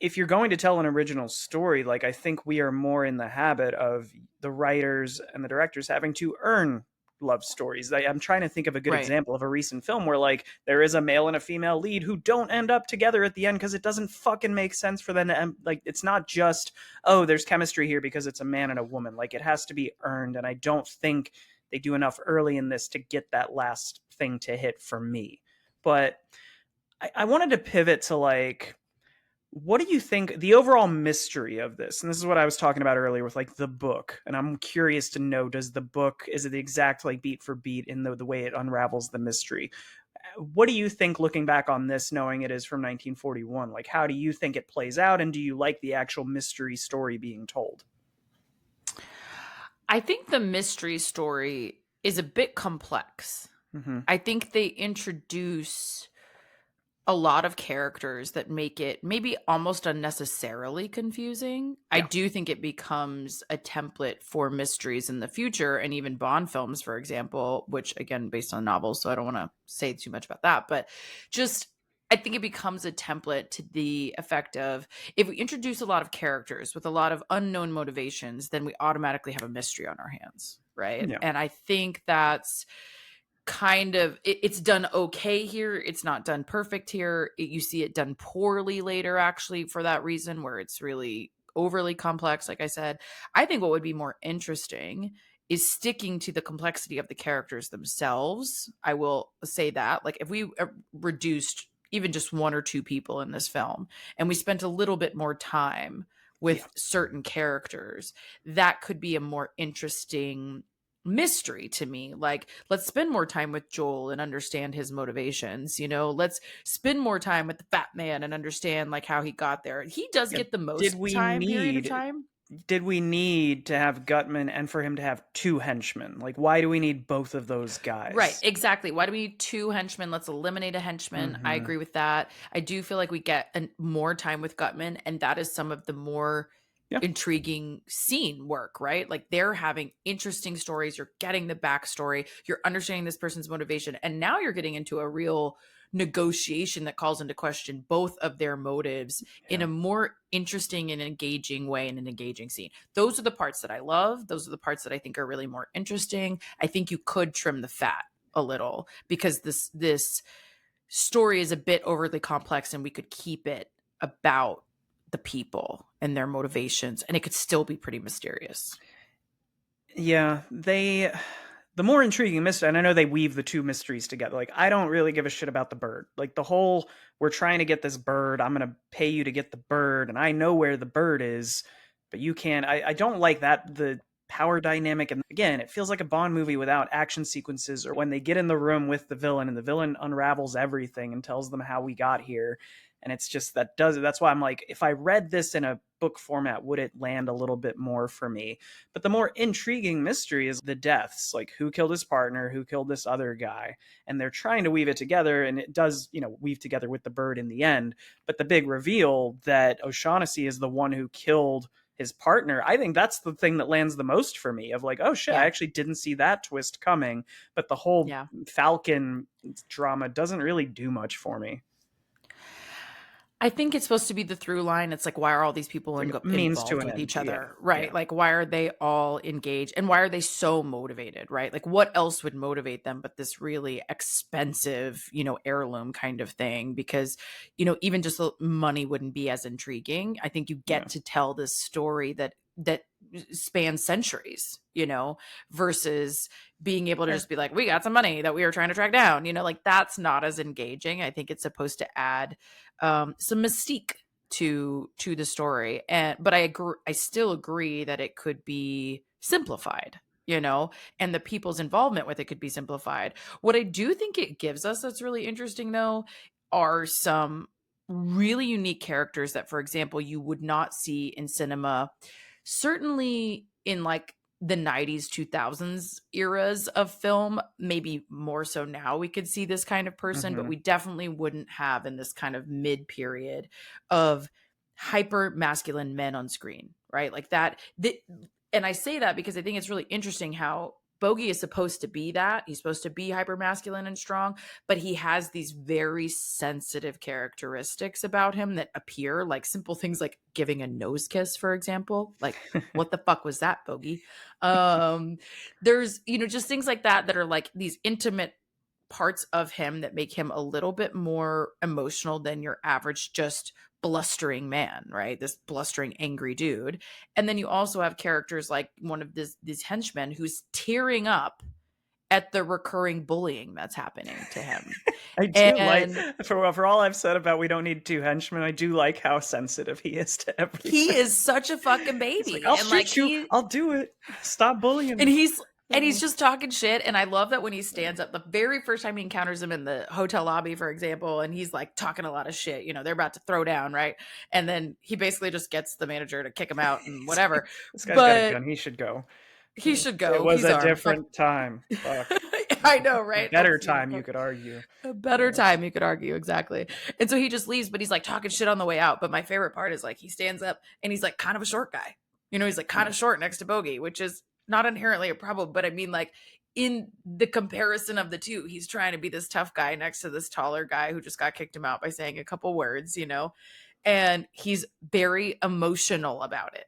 if you're going to tell an original story, like I think we are more in the habit of the writers and the directors having to earn love stories. I'm trying to think of a good example of a recent film where like there is a male and a female lead who don't end up together at the end because it doesn't fucking make sense for them to end. Like it's not just, oh, there's chemistry here because it's a man and a woman. Like it has to be earned, and I don't think they do enough early in this to get that last thing to hit for me. But I wanted to pivot to like, what do you think the overall mystery of this? And this is what I was talking about earlier with like the book. And I'm curious to know, does the book, is it the exact like beat for beat in the way it unravels the mystery? What do you think looking back on this, knowing it is from 1941? Like, how do you think it plays out? And do you like the actual mystery story being told? I think the mystery story is a bit complex. Mm-hmm. I think they introduce a lot of characters that make it maybe almost unnecessarily confusing. Yeah. I do think it becomes a template for mysteries in the future, and even Bond films, for example, which again, based on novels, so I don't want to say too much about that, but just I think it becomes a template to the effect of if we introduce a lot of characters with a lot of unknown motivations, then we automatically have a mystery on our hands, right? Yeah. And I think that's kind of it's done okay here. It's not done perfect here. You see it done poorly later, actually, for that reason, where it's really overly complex. Like I said, I think what would be more interesting is sticking to the complexity of the characters themselves. I will say that, like, if we reduced even just one or two people in this film and we spent a little bit more time with certain characters, that could be a more interesting mystery to me. Like, let's spend more time with Joel and understand his motivations. Let's spend more time with the fat man and understand like how he got there. He does get the most period of time. Did we need to have Gutman and for him to have two henchmen? Like, why do we need both of those guys? Right, exactly. Why do we need two henchmen? Let's eliminate a henchman. I agree with that. I do feel like we get more time with Gutman, and that is some of the more intriguing scene work, right? Like they're having interesting stories. You're getting the backstory. You're understanding this person's motivation. And now you're getting into a real negotiation that calls into question both of their motives in a more interesting and engaging way, in an engaging scene. Those are the parts that I love. Those are the parts that I think are really more interesting. I think you could trim the fat a little because this story is a bit overly complex, and we could keep it about the people and their motivations, and it could still be pretty mysterious. Yeah, the more intriguing mystery, and I know they weave the two mysteries together. Like, I don't really give a shit about the bird. Like, the whole, we're trying to get this bird, I'm going to pay you to get the bird, and I know where the bird is, but you can't. I don't like that, the power dynamic. And again, it feels like a Bond movie without action sequences, or when they get in the room with the villain and the villain unravels everything and tells them how we got here. And it's just that's why I'm like, if I read this in a book format, would it land a little bit more for me? But the more intriguing mystery is the deaths, like who killed his partner, who killed this other guy. And they're trying to weave it together, and it does, weave together with the bird in the end. But the big reveal that O'Shaughnessy is the one who killed his partner, I think that's the thing that lands the most for me, of like, oh shit, I Yeah. actually didn't see that twist coming. But the whole Yeah. Falcon drama doesn't really do much for me. I think it's supposed to be the through line. It's like, why are all these people It's like a means to involved an with end. each Yeah. other? Right. Yeah. Like, why are they all engaged? And why are they so motivated? Right. Like, what else would motivate them but this really expensive, heirloom kind of thing? Because, even just the money wouldn't be as intriguing. I think you Yeah. get to tell this story that spans centuries, versus being able to Fair. just be like, we got some money that we are trying to track down, like that's not as engaging. I think it's supposed to add some mystique to the story, but I still agree that it could be simplified, and the people's involvement with it could be simplified. What I do think it gives us that's really interesting, though, are some really unique characters that, for example, you would not see in cinema, certainly in like the 90s 2000s eras of film. Maybe more so now we could see this kind of person, but Mm-hmm. we definitely wouldn't have in this kind of mid period of hyper masculine men on screen, right? Like that. And I say that because I think it's really interesting how Bogie is supposed to be that. He's supposed to be hyper masculine and strong, but he has these very sensitive characteristics about him that appear, like simple things like giving a nose kiss, for example. Like, what the fuck was that, Bogie? There's, just things like that are like these intimate parts of him that make him a little bit more emotional than your average just blustering man, right? This blustering angry dude. And then you also have characters like one of these henchmen who's tearing up at the recurring bullying that's happening to him. I do like, And for all I've said about we don't need two henchmen, I do like how sensitive he is to he everything. is such a fucking He's like, baby. I'll And like shoot you. I'll do it. Stop bullying and me. he's just talking shit. And I love that when he stands up, the very first time he encounters him in the hotel lobby, for example, and he's like talking a lot of shit, they're about to throw down, right? And then he basically just gets the manager to kick him out and whatever. This guy's got a But gun. He should go. he should It go. was He's a armed. Fuck. different time. Fuck. I know, A right? better Let's, time, you fuck. could argue. A better time, you could argue, exactly. And so he just leaves, but he's like talking shit on the way out. But my favorite part is like he stands up and he's like kind of a short guy. He's like kind of short next to Bogie, which is not inherently a problem. But I mean, like in the comparison of the two, he's trying to be this tough guy next to this taller guy who just got kicked him out by saying a couple words, and he's very emotional about it.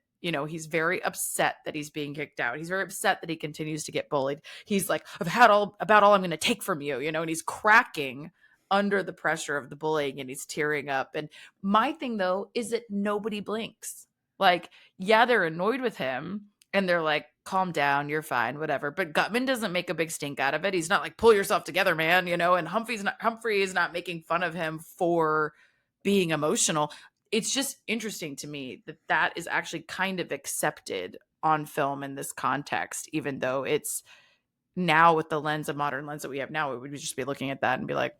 He's very upset that he's being kicked out. He's very upset that he continues to get bullied. He's like, I've had all I'm going to take from you, and he's cracking under the pressure of the bullying and he's tearing up. And my thing, though, is that nobody blinks. Like, yeah, they're annoyed with him and they're like, calm down, you're fine, whatever. But Gutman doesn't make a big stink out of it. He's not like, pull yourself together, man, and Humphrey is not making fun of him for being emotional. It's just interesting to me that is actually kind of accepted on film in this context, even though it's now with the modern lens that we have now, we would just be looking at that and be like,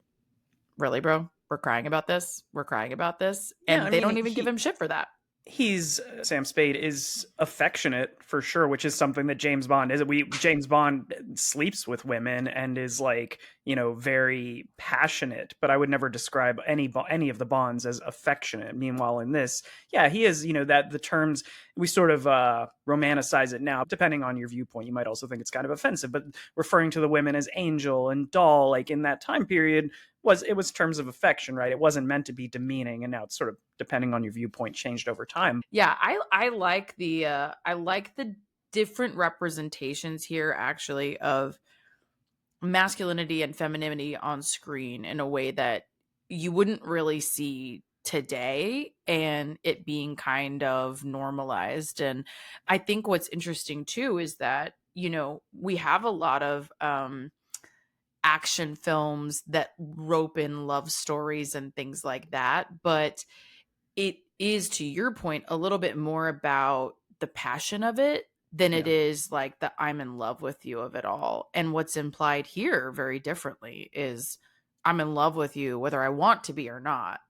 really, bro? We're crying about this. We're crying about this. Yeah, And I they mean, don't even give him shit for that. he's Sam Spade is affectionate for sure, which is something that James Bond is. James Bond sleeps with women and is like, very passionate, but I would never describe any of the Bonds as affectionate. Meanwhile, in this, yeah, he is, that the terms we sort of romanticize it now, depending on your viewpoint. You might also think it's kind of offensive, but referring to the women as angel and doll, like in that time period, was terms of affection, right? It wasn't meant to be demeaning, and now it's sort of, depending on your viewpoint, changed over time. Yeah, I like the different representations here, actually, of masculinity and femininity on screen in a way that you wouldn't really see today, and it being kind of normalized. And I think what's interesting too is that we have a lot of action films that rope in love stories and things like that, but it is, to your point, a little bit more about the passion of it than it Yeah. is like the I'm in love with you of it all. And what's implied here very differently is I'm in love with you whether I want to be or not.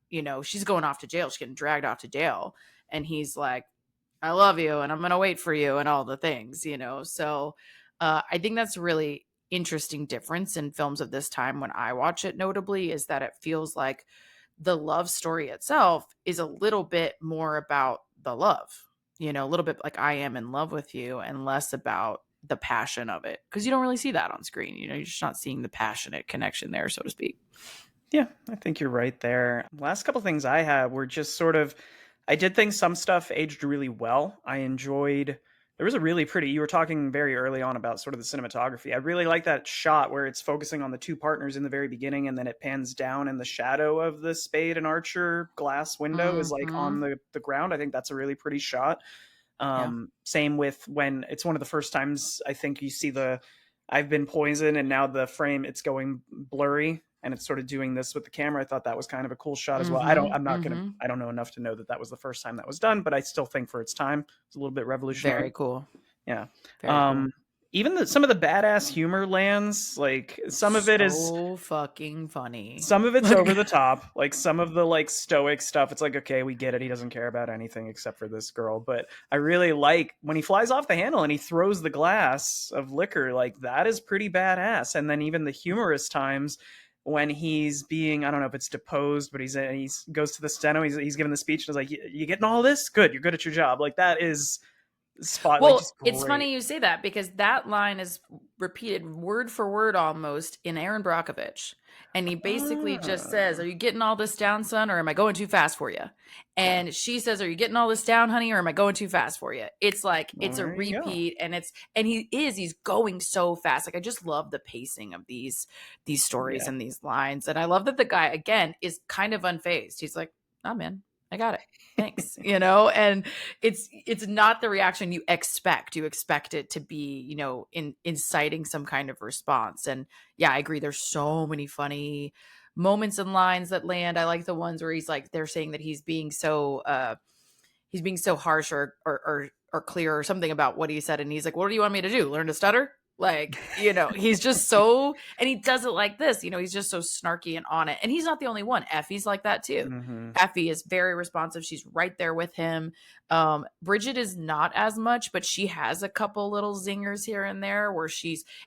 She's going off to jail, she's getting dragged off to jail, and he's like, I love you and I'm going to wait for you and all the things. So I think that's really interesting difference in films of this time when I watch it, notably, is that it feels like the love story itself is a little bit more about the love. a little bit like I am in love with you, and less about the passion of it, because you don't really see that on screen. You're just not seeing the passionate connection there, so to speak. Yeah, I think you're right there. Last couple things I had were just sort of, I did think some stuff aged really well. I enjoyed, there was a really pretty, you were talking very early on about sort of the cinematography. I really like that shot where it's focusing on the two partners in the very beginning and then it pans down and the shadow of the Spade and Archer glass window is like on Hmm. the ground. I think that's a really pretty shot. Yeah. Same with when it's one of the first times I think you see the I've been poisoned and now the frame it's going blurry and it's sort of doing this with the camera. I thought that was kind of a cool shot as well. Hmm. I don't know enough to know that that was the first time that was done, but I still think for its time it's a little bit Very revolutionary. cool. Yeah. Very cool. Um even some of the badass humor lands, like So fucking funny. some of it's Like, over the top, like some of the like stoic stuff. It's like, okay, we get it. He doesn't care about anything except for this girl. But I really like when he flies off the handle and he throws the glass of liquor. Like that is pretty badass. And then even the humorous times when he's being, I don't know if it's deposed, but he goes to the steno. He's giving the speech and is like, "You getting all this? Good. You're good at your job." Like that is spot, like well, just it's great. funny you say that, because that line is repeated word for word almost in Aaron Brockovich. And he basically just says, "Are Ah, you getting all this down, son, or am I going too fast for you?" And she says, "Are you getting all this down, honey, or am I going too fast for you?" It's like it's a there you go. repeat, and he's going so fast. Like, I just love the pacing of these stories Yeah. and these lines. And I love that the guy again is kind of unfazed. He's like, "Oh man, I got it. Thanks." And it's not the reaction you expect. You expect it to be, inciting some kind of response. And yeah, I agree. There's so many funny moments and lines that land. I like the ones where he's like, they're saying that he's being so harsh or clear or something about what he said, and he's like, "What do you want me to do? Learn to stutter?" Like, he's just so, and he does it like this. He's just so snarky and on it. And he's not the only one. Effie's like that too. Hmm. Effie is very responsive. She's right there with him. Bridget is not as much, but she has a couple little zingers here and there where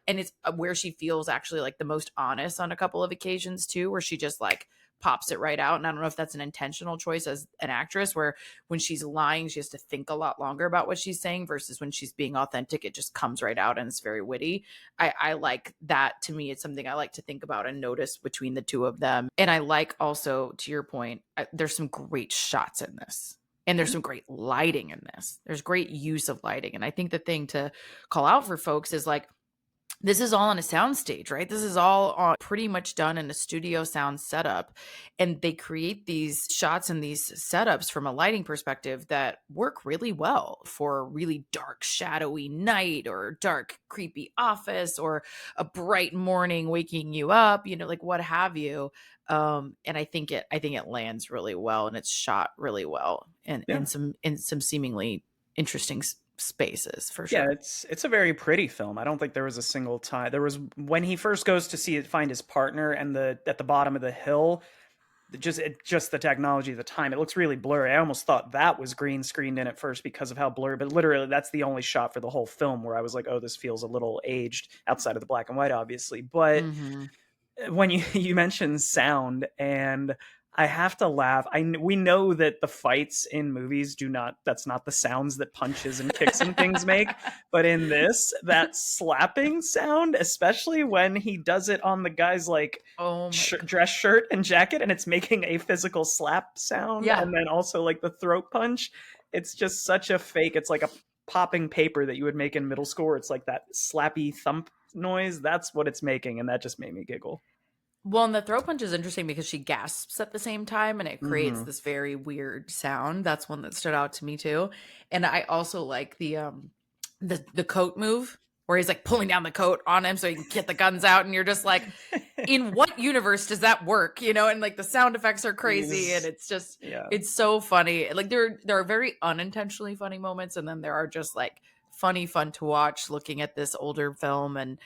and it's where she feels actually like the most honest on a couple of occasions too, where she just like pops it right out. And I don't know if that's an intentional choice as an actress, where when she's lying, she has to think a lot longer about what she's saying, versus when she's being authentic, it just comes right out and it's very witty. I like that. To me, it's something I like to think about and notice between the two of them. And I like also, to your point, there's some great shots in this. And there's some great lighting in this. There's great use of lighting. And I think the thing to call out for folks is like, this is all on a soundstage, right? This is all pretty much done in a studio sound setup. And they create these shots and these setups from a lighting perspective that work really well for a really dark, shadowy night, or dark, creepy office, or a bright morning waking you up, like what have you. And I think it lands really well, and it's shot really well in, Yeah. in some seemingly interesting spaces for Yeah, sure. it's a very pretty film. I don't think there was a single time. There was when he first goes to find his partner and the at the bottom of the hill, just the technology at the time. It looks really blurry. I almost thought that was green screened in at first because of how blurry, but literally that's the only shot for the whole film where I was like, "Oh, this feels a little aged," outside of the black and white obviously. But Hmm. when you mentioned sound, and I have to laugh. We know that the fights in movies do not, that's not the sounds that punches and kicks and things make, but in this, that slapping sound, especially when he does it on the guy's like Oh my god. dress shirt and jacket and it's making a physical slap sound, Yeah. and then also like the throat punch, it's just such a fake, it's like a popping paper that you would make in middle school where it's like that slappy thump noise. That's what it's making, and that just made me giggle. Well, and the throat punch is interesting because she gasps at the same time and it creates Hmm. this very weird sound. That's one that stood out to me too. And I also like the coat move where he's like pulling down the coat on him so he can get the guns out, and you're just like, in what universe does that work? And like the sound effects are crazy, and He's it's just yeah. it's so funny. Like there are very unintentionally funny moments, and then there are just like funny fun to watch looking at this older film and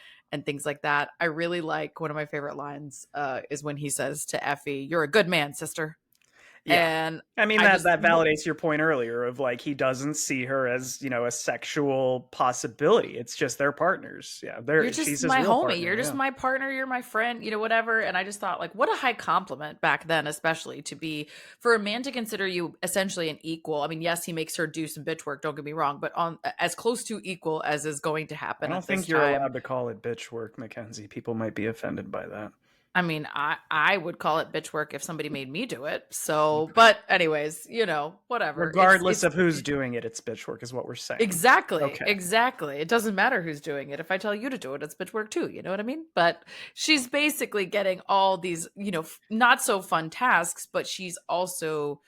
things like that. I really like one of my favorite lines is when he says to Effie, "You're a good man, sister." Yeah. And I mean, I that just that validates your point earlier of, like, he doesn't see her as, a sexual possibility. It's just they're partners. Yeah, you're she's just his my real homie. You're partner, just yeah. my partner. You're my friend, whatever. And I just thought, like, what a high compliment back then, especially to be for a man to consider you essentially an equal. I mean, yes, he makes her do some bitch work, don't get me wrong, but on as close to equal as is going to I happen don't at this think you're time. allowed to call it bitch work, Mackenzie. People might be offended by that. I mean, I would call it bitch work if somebody made me do it. So, Okay. but anyways, whatever. Regardless of who's doing it, it's bitch work is what we're saying. Exactly, Okay. exactly. It doesn't matter who's doing it. If I tell you to do it, it's bitch work too. You know what I mean? But she's basically getting all these, not so fun tasks, but she's also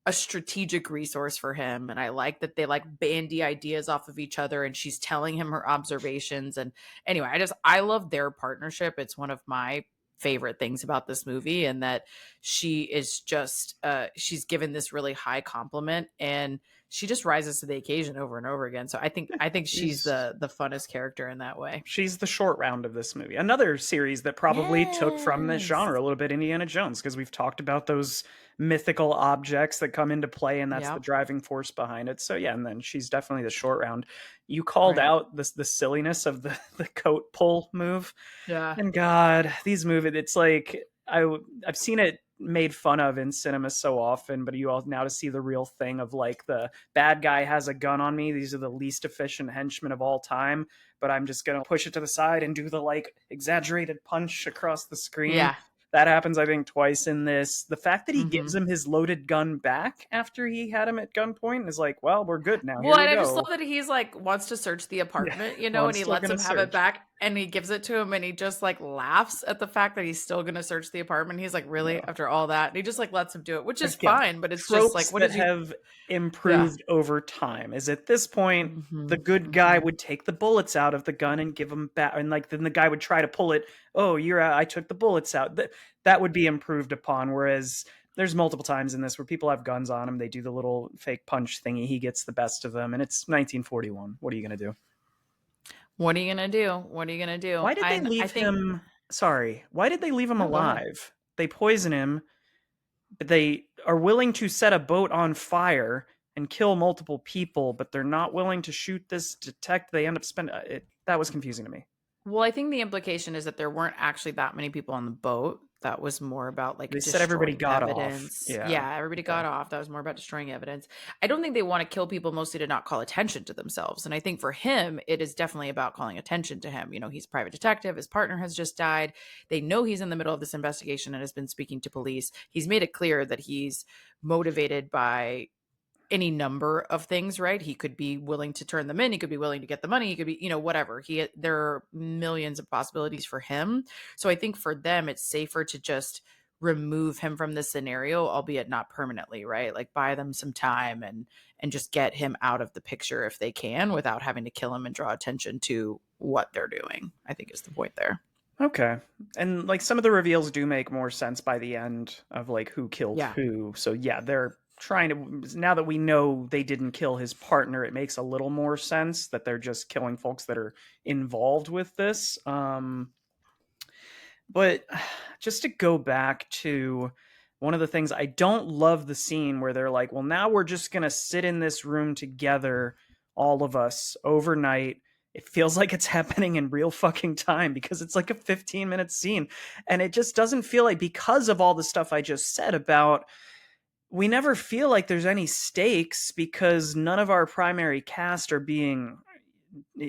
a strategic resource for him. And I like that they like bandy ideas off of each other and she's telling him her observations. And anyway, I love their partnership. It's one of my favorite things about this movie, and that she is just she's given this really high compliment, and she just rises to the occasion over and over again. So I think she's She's the funnest character in that way. she's the short round of this movie. Another series that probably took from this Yes. genre a little bit, Indiana Jones, because we've talked about those mythical objects that come into play, and that's the Yep. driving force behind it. So yeah, and then she's definitely the short round. You called Right. out the silliness of the coat pull move. Yeah. And God, these movies, it's like I've seen it made fun of in cinema so often, but you all now to see the real thing of, like, the bad guy has a gun on me. These are the least efficient henchmen of all time, but I'm just gonna push it to the side and do the, like, exaggerated punch across the screen. Yeah. That happens, I think, twice in this. The fact that he gives Hmm. him his loaded gun back after he had him at gunpoint is like, well, we're good now. Well, Here we and I just love go. that he's like wants to search the Yeah. apartment, Well, I'm and he still lets gonna him have it search. back, and he gives it to him, and he just like laughs at the fact that he's still going to search the apartment. He's like, really, Yeah. after all that? And he just like lets him do it, which is Again, fine, but it's just like, tropes what that did you? have Yeah. improved over time is at this point the Hmm. good guy Hmm. would take the bullets out of the gun and give them back, and, like, then the guy would try to pull it. Oh, I took the bullets out. That would be improved upon, whereas there's multiple times in this where people have guns on them, they do the little fake punch thingy, he gets the best of them, and it's 1941. What are you going to do? What are you gonna do? What are you gonna do? Why did they I leave think him? Sorry, why did they leave him no, go ahead. alive? They poison him, but they are willing to set a boat on fire and kill multiple people, but they're not willing to shoot this detect. They end up spending it. That was confusing to me. Well, I think the implication is that there weren't actually that many people on the boat. That was more about They like said everybody destroying got off. evidence. Yeah. Yeah, everybody Okay. got off. That was more about destroying evidence. I don't think they want to kill people mostly to not call attention to themselves. And I think for him, it is definitely about calling attention to him. He's a private detective. His partner has just died. They know he's in the middle of this investigation and has been speaking to police. He's made it clear that he's motivated by any number of things, right? He could be willing to turn them in, he could be willing to get the money, he could be, whatever. There are millions of possibilities for him. So I think for them it's safer to just remove him from the scenario, albeit not permanently, right? Like buy them some time and just get him out of the picture if they can without having to kill him and draw attention to what they're doing, I think is the point there. Okay. And, like, some of the reveals do make more sense by the end of, like, who killed Yeah. who. So yeah, they're trying to, now that we know they didn't kill his partner, it makes a little more sense that they're just killing folks that are involved with this. But just to go back to one of the things, I don't love the scene where they're like, well, now we're just going to sit in this room together, all of us, overnight. It feels like it's happening in real fucking time because it's like a 15-minute scene. And it just doesn't feel like, because of all the stuff I just said about, we never feel like there's any stakes because none of our primary cast are being,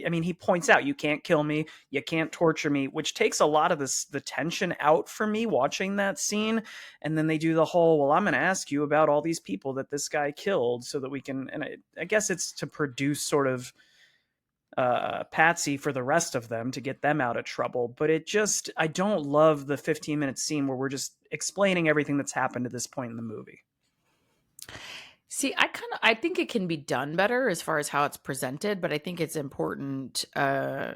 I mean, he points out, you can't kill me, you can't torture me, which takes a lot of the tension out for me watching that scene. And then they do the whole, well, I'm going to ask you about all these people that this guy killed so that we can, and I guess it's to produce sort of patsy for the rest of them to get them out of trouble. But I don't love the 15-minute scene where we're just explaining everything that's happened to this point in the movie. See, I think it can be done better as far as how it's presented, but I think it's important. I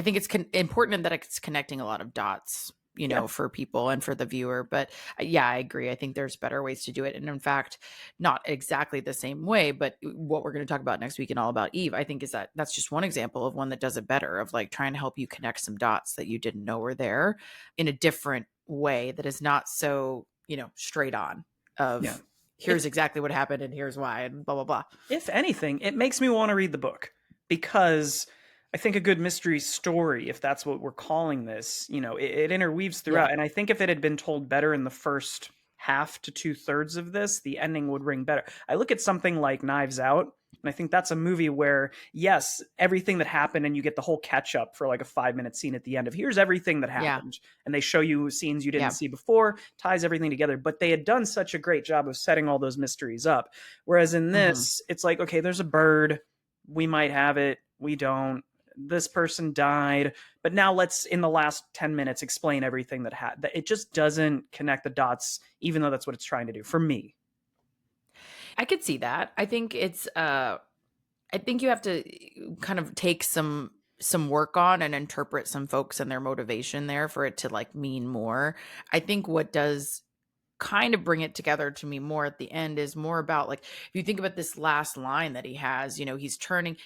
think it's important in that it's connecting a lot of dots, Yeah. for people and for the viewer. But yeah, I agree. I think there's better ways to do it. And in fact, not exactly the same way, but what we're going to talk about next week and All About Eve, I think that's just one example of one that does it better, of like trying to help you connect some dots that you didn't know were there in a different way that is not so, straight on of, Yeah. here's exactly what happened and here's why and blah blah blah. If anything, it makes me want to read the book, because I think a good mystery story, if that's what we're calling this, it interweaves Yeah. throughout. And I think if it had been told better in the first half to 2/3 of this, the ending would ring better. I look at something like Knives Out, and I think that's a movie where, yes, everything that happened, and you get the whole catch up for like a 5-minute scene at the end of here's everything that Yeah. happened. And they show you scenes you didn't Yeah. see before, ties everything together. But they had done such a great job of setting all those mysteries up. Whereas in this, it's like, okay, there's a bird. We might have it. We don't. This person died, but now let's, in the last 10 minutes, explain everything that had. It just doesn't connect the dots, even though that's what it's trying to do for me. I could see that. I think it's I think you have to kind of take some work on and interpret some folks and their motivation there for it to like mean more. I think what does kind of bring it together to me more at the end is more about like, if you think about this last line that he has, he's turning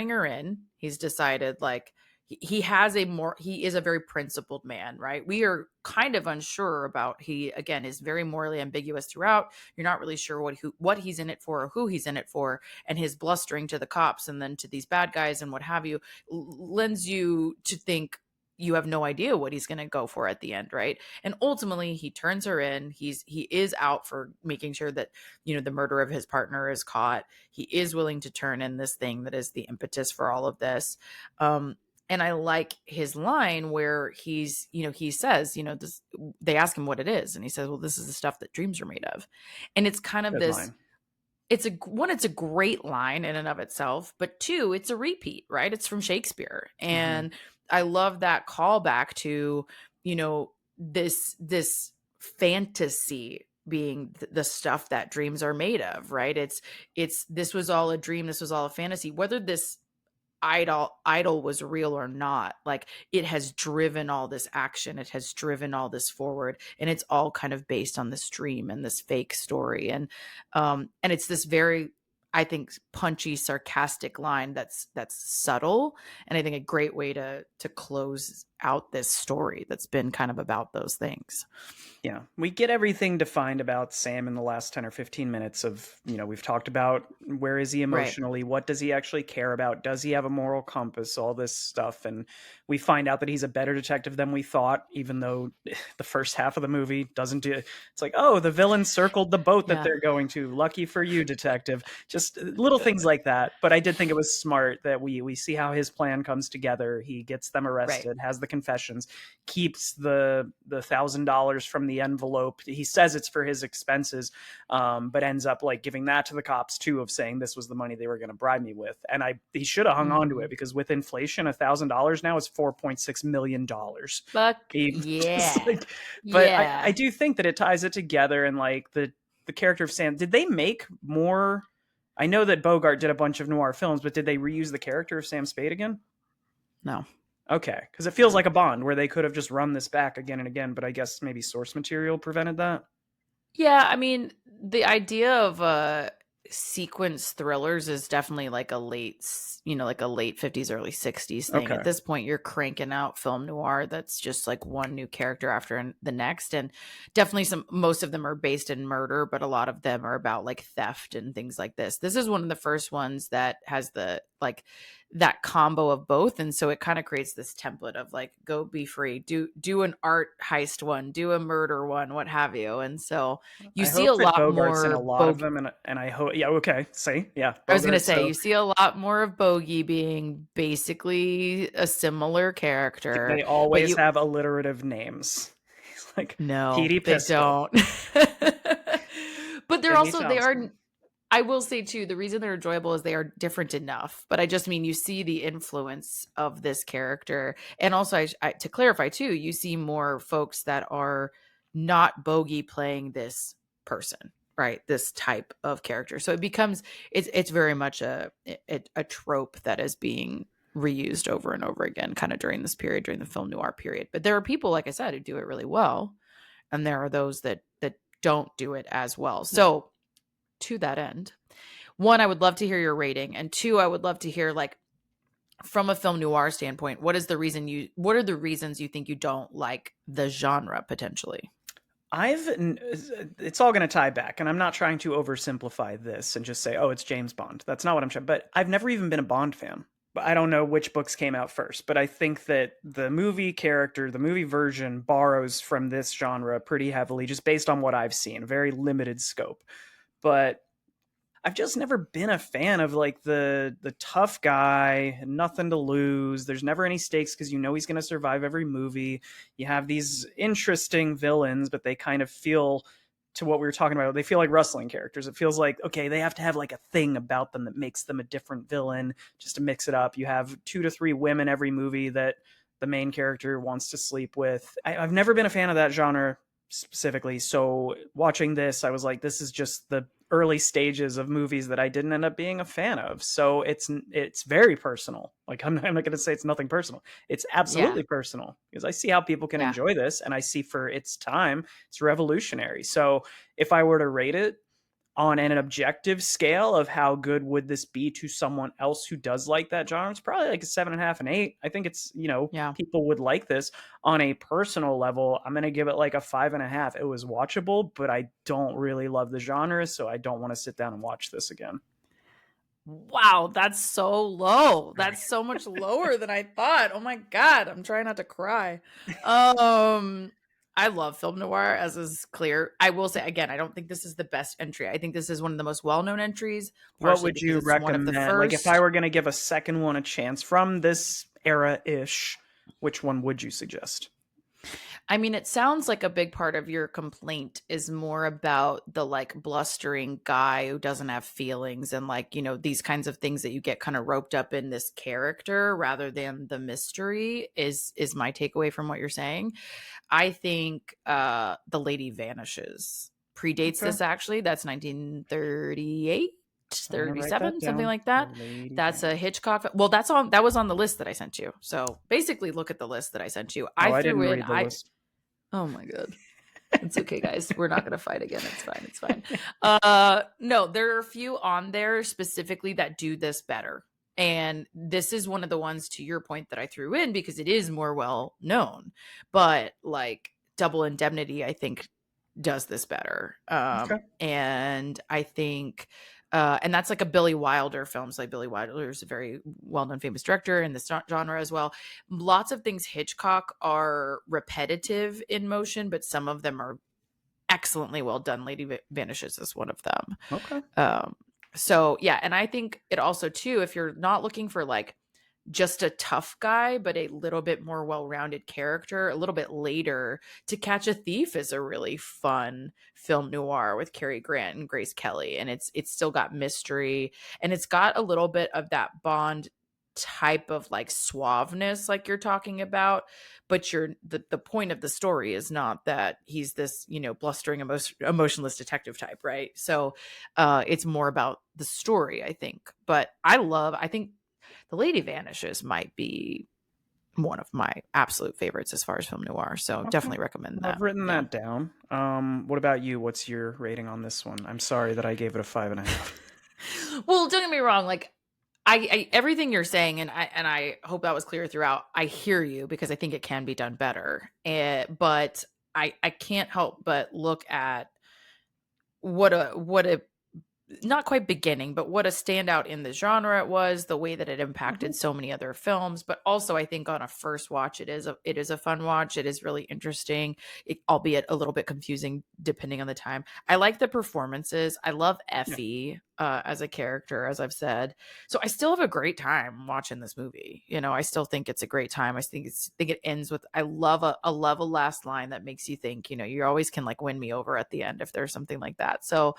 her in. He's decided like he is a very principled man, right? We are kind of unsure about, he again is very morally ambiguous throughout. You're not really sure what he's in it for or who he's in it for, and his blustering to the cops and then to these bad guys and what have you lends you to think you have no idea what he's going to go for at the end, right? And ultimately he turns her in. He is out for making sure that the murder of his partner is caught. He is willing to turn in this thing that is the impetus for all of this. And I like his line where he says, this, they ask him what it is, and he says, well, this is the stuff that dreams are made of. And it's kind of Good this line. It's a great line in and of itself, but two, it's a repeat, right? It's from Shakespeare. And I love that callback to, this fantasy being the stuff that dreams are made of, right? It's this was all a dream, this was all a fantasy. Whether this idol was real or not, like, it has driven all this action, it has driven all this forward, and it's all kind of based on this dream and this fake story. And it's this very, I think, punchy, sarcastic line that's subtle, and I think a great way to close out this story that's been kind of about those things. Yeah, we get everything defined about Sam in the last 10 or 15 minutes of, we've talked about where is he emotionally, what does he actually care about, does he have a moral compass, all this stuff. And we find out that he's a better detective than we thought, even though the first half of the movie doesn't do it. It's like, oh, the villain circled the boat that they're going to. Lucky for you, detective. Just little things like that. But I did think it was smart that we see how his plan comes together. He gets them arrested, has the confessions, keeps the $1,000 from the envelope. He says it's for his expenses, but ends up like giving that to the cops too, of saying this was the money they were going to bribe me with. And he should have hung on to it, because with inflation, $1,000 now is $4.6 million. Fuck yeah. But I do think that it ties it together. And like the character of Sam, did they make more? I know that Bogart did a bunch of noir films, but did they reuse the character of Sam Spade again? No. Okay, because it feels like a Bond where they could have just run this back again and again, but I guess maybe source material prevented that. Yeah, I mean, the idea of sequence thrillers is definitely like a late 50s, early 60s thing. Okay. At this point, you're cranking out film noir that's just like one new character after the next, and definitely most of them are based in murder, but a lot of them are about like theft and things like this. This is one of the first ones that has that combo of both, and so it kind of creates this template of like, go be free, do an art heist one, do a murder one, what have you. And so you see a lot Bogart's more in a lot of them, and I hope, yeah, okay, see, yeah. I was gonna say, you see a lot more of Bogie being basically a similar character. They always have alliterative names. He's like, no, Petey they Pistol. don't. But they're Jimmy also Thompson. they are. I will say too, the reason they're enjoyable is they are different enough. But I just mean, you see the influence of this character, and also to clarify too, you see more folks that are not Bogie playing this person, right? This type of character. So it becomes it's very much a trope that is being reused over and over again, kind of during this period, during the film noir period. But there are people, like I said, who do it really well, and there are those that don't do it as well. So to that end, one, I would love to hear your rating, and two, I would love to hear, like, from a film noir standpoint, what are the reasons you think you don't like the genre potentially? It's all going to tie back, and I'm not trying to oversimplify this and just say, oh, it's James Bond. That's not what I'm trying. But I've never even been a Bond fan. But I don't know which books came out first. But I think that the movie character, the movie version, borrows from this genre pretty heavily, just based on what I've seen. Very limited scope. But I've just never been a fan of like the tough guy, nothing to lose. There's never any stakes because you know he's going to survive every movie. You have these interesting villains, but they kind of feel, to what we were talking about, they feel like wrestling characters. It feels like, okay, they have to have like a thing about them that makes them a different villain just to mix it up. You have 2 to 3 women every movie that the main character wants to sleep with. I've never been a fan of that genre specifically. So watching this, I was like, this is just the early stages of movies that I didn't end up being a fan of. So it's very personal. Like I'm not going to say it's nothing personal. It's Yeah. absolutely personal because I see how people can Yeah. enjoy this, and I see for its time, it's revolutionary. So if I were to rate it on an objective scale of how good would this be to someone else who does like that genre, it's probably like a 7.5 and 8. I think it's, Yeah. people would like this. On a personal level, I'm gonna give it like a 5.5. It was watchable, but I don't really love the genre, so I don't want to sit down and watch this again. Wow, that's so low. That's so much lower than I thought. Oh my god, I'm trying not to cry. I love film noir, as is clear. I will say again, I don't think this is the best entry. I think this is one of the most well-known entries, What partially would because you it's one of the recommend? Like if I first. were gonna give a second one a chance from this era-ish, which one would you suggest? I mean, it sounds like a big part of your complaint is more about the like blustering guy who doesn't have feelings and like, these kinds of things that you get kind of roped up in this character rather than the mystery is my takeaway from what you're saying. I think The Lady Vanishes predates Okay. this actually. That's 1938. I'm gonna write that 37, something down. like The that. Lady That's a Vanishes. Hitchcock. Well, that was on the list that I sent you. So basically look at the list that I sent you. Oh, I I threw didn't in read the I list. Oh my god. It's okay, guys. We're not gonna fight again. It's fine. It's fine. No, there are a few on there specifically that do this better. And this is one of the ones, to your point, that I threw in because it is more well known. But like Double Indemnity, I think does this better. Okay. And I think and that's like a Billy Wilder film. So like Billy Wilder is a very well-known famous director in this genre as well. Lots of things Hitchcock are repetitive in motion, but some of them are excellently well done. Lady Vanishes is one of them. Okay. So yeah, and I think it also too, if you're not looking for like just a tough guy, but a little bit more well-rounded character, a little bit later, To Catch a Thief is a really fun film noir with Cary Grant and Grace Kelly, and it's still got mystery, and it's got a little bit of that Bond type of like suaveness like you're talking about, but the point of the story is not that he's this blustering emotionless detective type, right? So it's more about the story, I think. But I think The Lady Vanishes might be one of my absolute favorites as far as film noir. So Okay. definitely recommend I've that. written Yeah. that down. What about you? What's your rating on this one? I'm sorry that I gave it a 5.5. Well, don't get me wrong. Like I everything you're saying, and I hope that was clear throughout. I hear you because I think it can be done better. But I can't help but look at what a not quite beginning, but what a standout in the genre it was, the way that it Mhm. impacted so many other films. But also, I think on a first watch, it is a fun watch. It is really interesting, albeit a little bit confusing depending on the time. I like the performances. I love Yeah. Effie as a character, as I've said. So I still have a great time watching this movie. I still think it's a great time. Think it ends with I love a level last line that makes you think. You always can like win me over at the end if there's something like that. So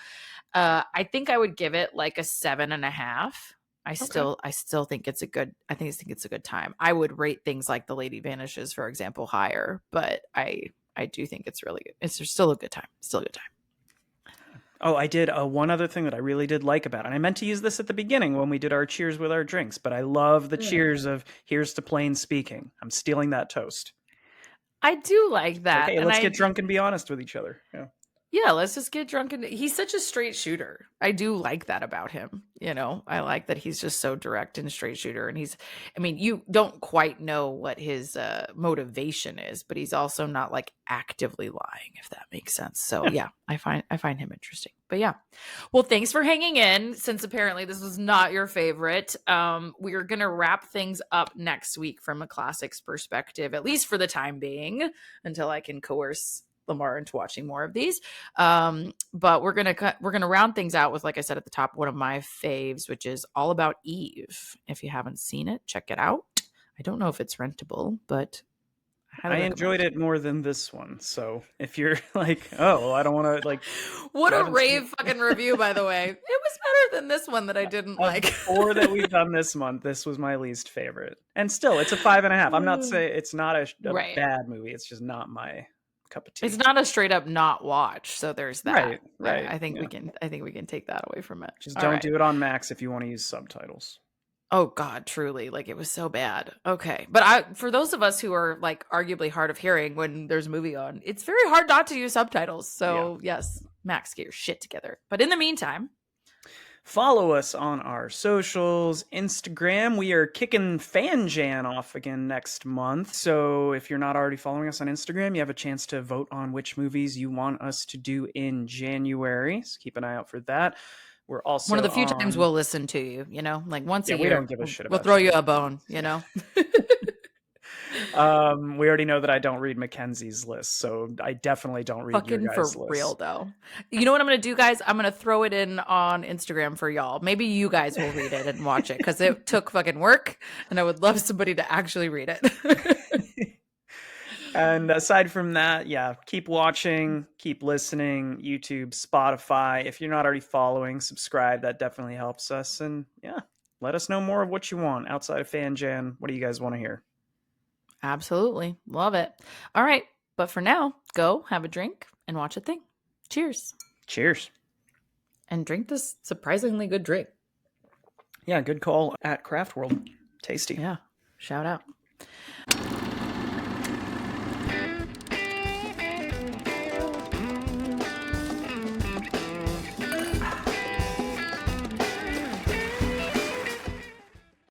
I think I would give it like a 7.5. Okay. I still think I think it's a good time. I would rate things like The Lady Vanishes, for example, higher, but I do think it's really good. It's still a good time. Still a good time. Oh, I did one other thing that I really did like about it. And I meant to use this at the beginning when we did our cheers with our drinks, but I love the cheers of here's to plain speaking. I'm stealing that toast. I do like It's like, that. hey, And let's get drunk and be honest with each other. Yeah. Yeah, let's just get drunk. And he's such a straight shooter. I do like that about him. You know, I like that he's just so direct and straight shooter. And I mean, you don't quite know what his motivation is, but he's also not like actively lying, if that makes sense. So Yeah. yeah, I find him interesting. But yeah, well, thanks for hanging in. Since apparently this was not your favorite, we are gonna wrap things up next week from a classics perspective, at least for the time being, until I can coerce Lemar into watching more of these. But we're gonna round things out with, like I said at the top, one of my faves, which is All About Eve. If you haven't seen it, check it out. I don't know if it's rentable, but I enjoyed it more than this one. So if you're like, oh, well, I don't want to like, what I a haven't seen rave fucking review, by the way. It was better than this one that I didn't of like. the 4 that we've done this month, this was my least favorite. And still, it's a 5.5. I'm not saying it's not a Right. bad movie. It's just not my cup of tea. It's not a straight up not watch, so there's that. Right. I think Yeah. we can take that away from it. Just All don't right. do it on Max if you want to use subtitles. Oh God, truly. Like, it was so bad. Okay. But for those of us who are like arguably hard of hearing when there's a movie on, it's very hard not to use subtitles. So yes, Max, get your shit together. But in the meantime, follow us on our socials. Instagram, we are kicking FanJan off again next month. So if you're not already following us on Instagram, you have a chance to vote on which movies you want us to do in January. So keep an eye out for that. We're also one of the few times we'll listen to you, you know, like once a year. We don't give a shit we'll about throw you a bone, you know. We already know that I don't read Mackenzie's list, so I definitely don't read your guys' for list. real though. You know what I'm gonna do, guys? I'm gonna throw it in on Instagram for y'all. Maybe you guys will read it and watch it, because it took fucking work, and I would love somebody to actually read it. And aside from that, yeah, keep watching, keep listening, YouTube, Spotify. If you're not already following, subscribe. That definitely helps us. And yeah, let us know more of what you want outside of FanJan. What do you guys want to hear? Absolutely. Love it. All right. But for now, go have a drink and watch a thing. Cheers. Cheers. And drink this surprisingly good drink. Yeah, good call at Craft World. Tasty. Yeah. Shout out.